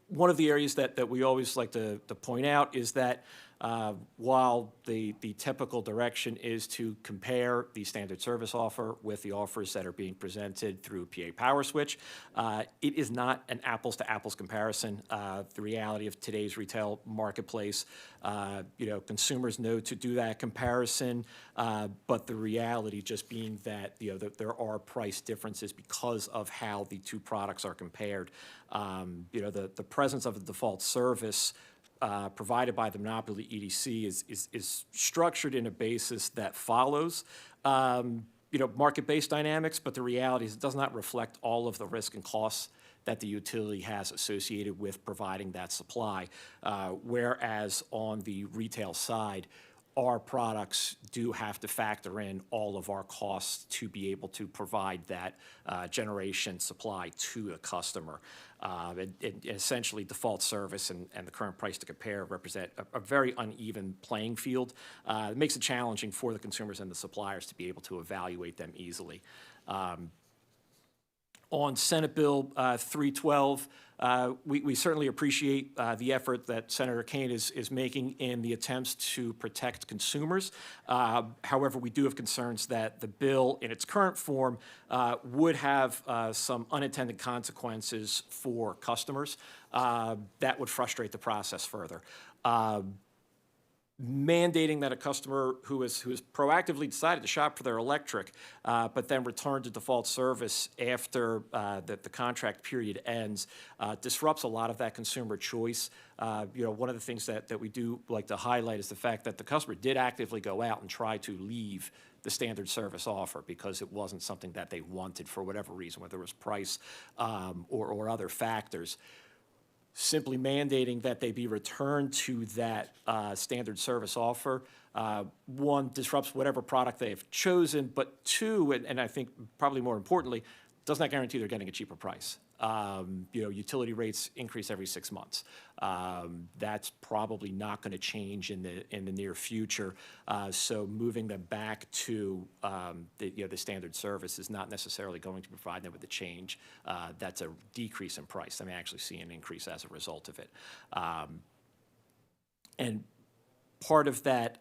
One of the areas that we always like to point out is that While the typical direction is to compare the standard service offer with the offers that are being presented through PA Power Switch, it is not an apples-to-apples comparison. The reality of today's retail marketplace, consumers know to do that comparison, but the reality just being that, that there are price differences because of how the two products are compared. The presence of a default service provided by the monopoly EDC is structured in a basis that follows, market-based dynamics, but the reality is it does not reflect all of the risk and costs that the utility has associated with providing that supply. Whereas on the retail side, our products do have to factor in all of our costs to be able to provide that generation supply to a customer. Essentially, default service and the current price to compare represent a very uneven playing field. It makes it challenging for the consumers and the suppliers to be able to evaluate them easily. On Senate Bill 312, we certainly appreciate the effort that Senator Kane is making in the attempts to protect consumers. However, we do have concerns that the bill in its current form would have some unintended consequences for customers that would frustrate the process further. Mandating that a customer who has proactively decided to shop for their electric, but then return to default service after the contract period ends, disrupts a lot of that consumer choice. One of the things that we do like to highlight is the fact that the customer did actively go out and try to leave the standard service offer because it wasn't something that they wanted for whatever reason, whether it was price or other factors. Simply mandating that they be returned to that standard service offer, one, disrupts whatever product they've chosen, but two, and I think probably more importantly, does not guarantee they're getting a cheaper price. Utility rates increase every 6 months. That's probably not going to change in the near future. So moving them back to the standard service is not necessarily going to provide them with a change. That's a decrease in price. They may actually see an increase as a result of it. And part of that,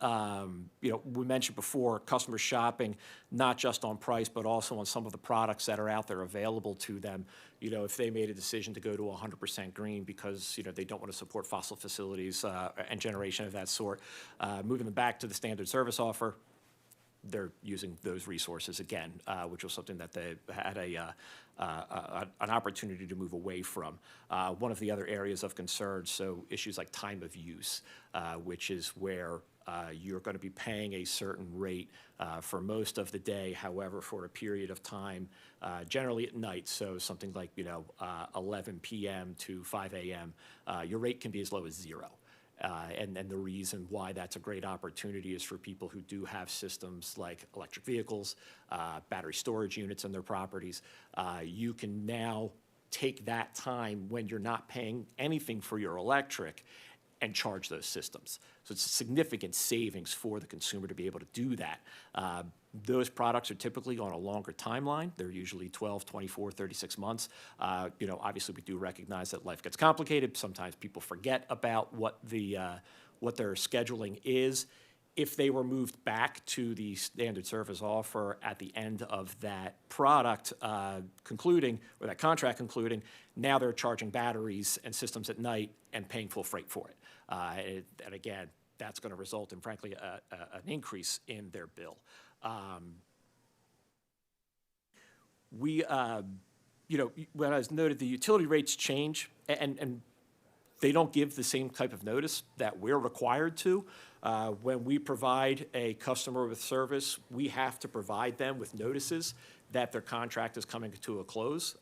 we mentioned before, customer shopping, not just on price, but also on some of the products that are out there available to them. If they made a decision to go to 100% green because, they don't want to support fossil facilities and generation of that sort, moving them back to the standard service offer, they're using those resources again, which was something that they had an opportunity to move away from. One of the other areas of concern, so issues like time of use, which is where you're going to be paying a certain rate for most of the day. However, for a period of time, generally at night, so something like 11 p.m. to 5 a.m., your rate can be as low as 0. And the reason why that's a great opportunity is for people who do have systems like electric vehicles, battery storage units in their properties. You can now take that time when you're not paying anything for your electric and charge those systems. So it's a significant savings for the consumer to be able to do that. Those products are typically on a longer timeline. They're usually 12, 24, 36 months. Obviously we do recognize that life gets complicated. Sometimes people forget about what their scheduling is. If they were moved back to the standard service offer at the end of that product concluding, or that contract concluding, now they're charging batteries and systems at night and paying full freight for it. And again, that's going to result in, frankly, an increase in their bill. When I was noted, the utility rates change, and they don't give the same type of notice that we're required to. When we provide a customer with service, we have to provide them with notices that their contract is coming to a close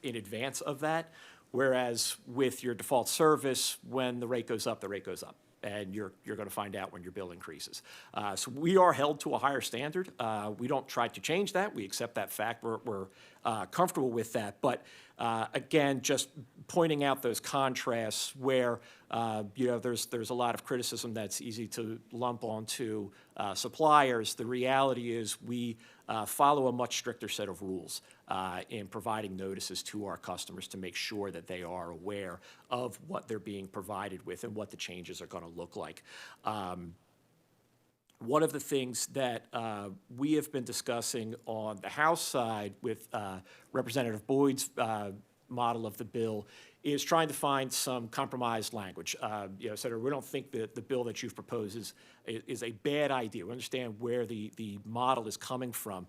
in advance of that. Whereas with your default service, when the rate goes up, the rate goes up. And you're going to find out when your bill increases. So we are held to a higher standard. We don't try to change that. We accept that fact. We're comfortable with that. But again, just pointing out those contrasts where there's a lot of criticism that's easy to lump onto suppliers, the reality is we follow a much stricter set of rules in providing notices to our customers to make sure that they are aware of what they're being provided with and what the changes are going to look like. One of the things that we have been discussing on the House side with Representative Boyd's model of the bill is trying to find some compromised language. Senator, we don't think that the bill that you've proposed is a bad idea. We understand where the model is coming from,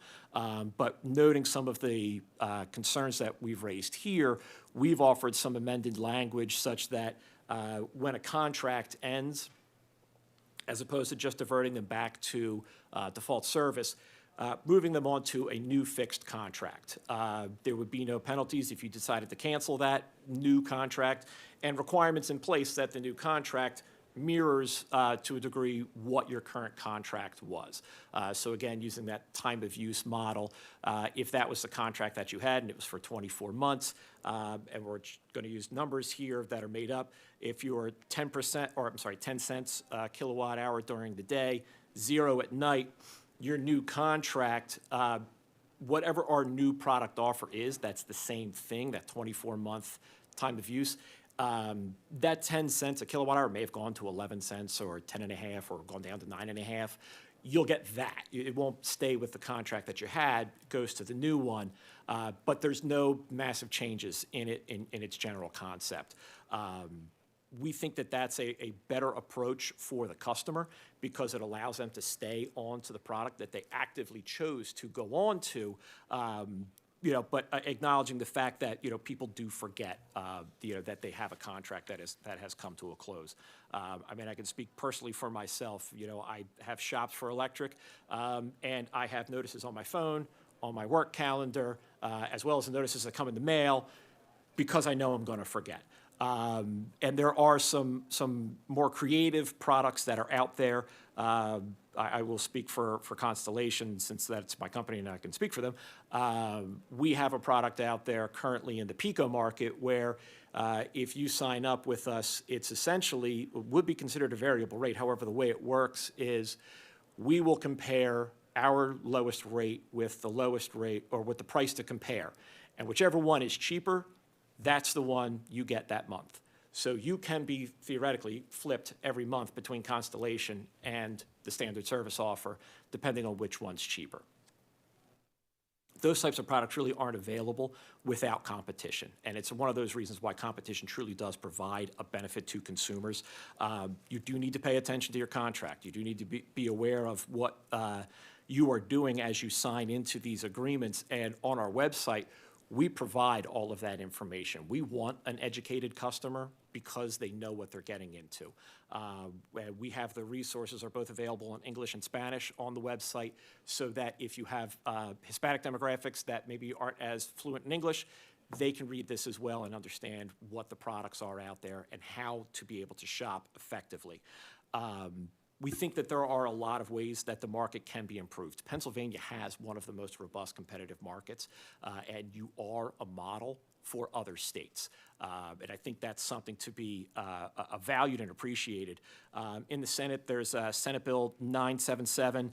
but noting some of the concerns that we've raised here, we've offered some amended language such that when a contract ends, as opposed to just diverting them back to default service, moving them onto a new fixed contract. There would be no penalties if you decided to cancel that new contract, and requirements in place that the new contract mirrors to a degree what your current contract was. So again, using that time of use model, if that was the contract that you had and it was for 24 months, and we're going to use numbers here that are made up, if you're 10%, or I'm sorry, 10 cents kilowatt hour during the day, 0 at night, your new contract, whatever our new product offer is, that's the same thing, that 24-month time of use. That 10 cents a kilowatt hour may have gone to 11 cents or 10.5 or gone down to 9.5. You'll get that. It won't stay with the contract that you had, it goes to the new one, but there's no massive changes in it in its general concept. We think that that's a better approach for the customer because it allows them to stay on to the product that they actively chose to go on to, but acknowledging the fact that, people do forget, that they have a contract that has come to a close. I mean, I can speak personally for myself. I have shops for electric, and I have notices on my phone, on my work calendar, as well as the notices that come in the mail because I know I'm going to forget. And there are some more creative products that are out there. I will speak for Constellation since that's my company and I can speak for them. We have a product out there currently in the PECO market where if you sign up with us, it's essentially would be considered a variable rate. However, the way it works is we will compare our lowest rate with the lowest rate or with the price to compare. And whichever one is cheaper, that's the one you get that month. So you can be theoretically flipped every month between Constellation and the standard service offer, depending on which one's cheaper. Those types of products really aren't available without competition. And it's one of those reasons why competition truly does provide a benefit to consumers. You do need to pay attention to your contract. You do need to be aware of what you are doing as you sign into these agreements. And on our website, we provide all of that information. We want an educated customer because they know what they're getting into. We have the resources are both available in English and Spanish on the website so that if you have Hispanic demographics that maybe aren't as fluent in English, they can read this as well and understand what the products are out there and how to be able to shop effectively. We think that there are a lot of ways that the market can be improved. Pennsylvania has one of the most robust competitive markets, and you are a model for other states. And I think that's something to be valued and appreciated. In the Senate, there's Senate Bill 977.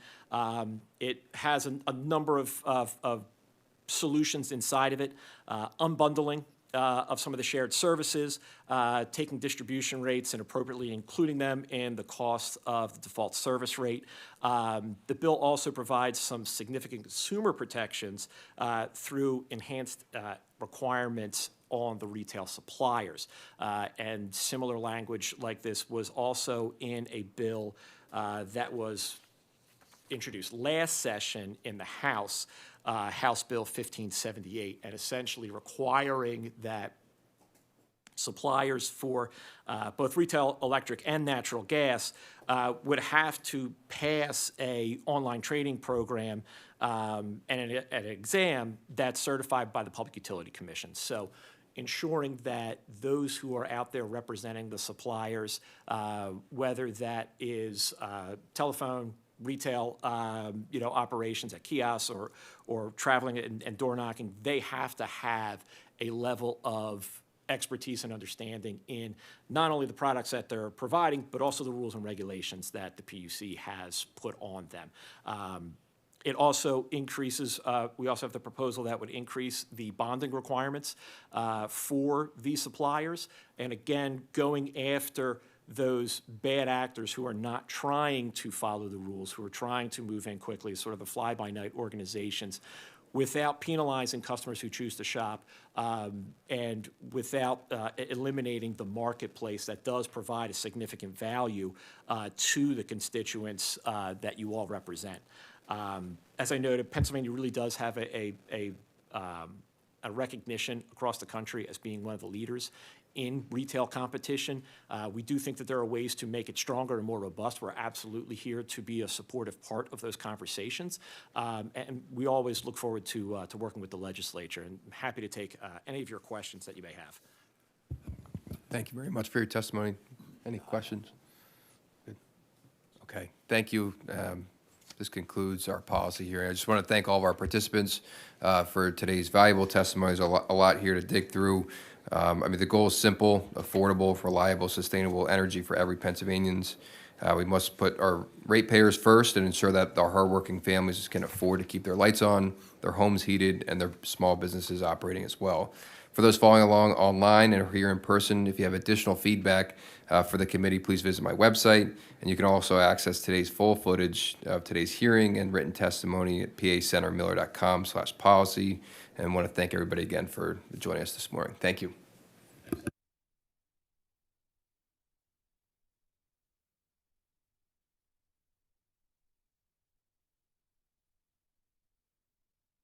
It has a number of solutions inside of it, unbundling of some of the shared services, taking distribution rates and appropriately including them in the cost of the default service rate. The bill also provides some significant consumer protections through enhanced requirements on the retail suppliers. And similar language like this was also in a bill that was introduced last session in the House, House Bill 1578, and essentially requiring that suppliers for both retail electric and natural gas would have to pass a online trading program and an exam that's certified by the Public Utility Commission. So ensuring that those who are out there representing the suppliers, whether that is telephone, retail, operations at kiosks or traveling and door knocking, they have to have a level of expertise and understanding in not only the products that they're providing, but also the rules and regulations that the PUC has put on them. It also increases, we also have the proposal that would increase the bonding requirements for these suppliers. And again, going after those bad actors who are not trying to follow the rules, who are trying to move in quickly, sort of the fly-by-night organizations, without penalizing customers who choose to shop, and without eliminating the marketplace that does provide a significant value to the constituents that you all represent. As I noted, Pennsylvania really does have a recognition across the country as being one of the leaders in retail competition. We do think that there are ways to make it stronger and more robust. We're absolutely here to be a supportive part of those conversations. And we always look forward to working with the legislature, and I'm happy to take any of your questions that you may have. Thank you very much for your testimony. Any questions? Good. Okay, thank you. This concludes our policy hearing. I just want to thank all of our participants for today's valuable testimonies. A lot here to dig through. I mean, the goal is simple: affordable, reliable, sustainable energy for every Pennsylvanians. We must put our ratepayers first and ensure that our hardworking families can afford to keep their lights on, their homes heated, and their small businesses operating as well. For those following along online and here in person, if you have additional feedback for the committee, please visit my website. And you can also access today's full footage of today's hearing and written testimony at pacentermiller.com/policy. And I want to thank everybody again for joining us this morning. Thank you.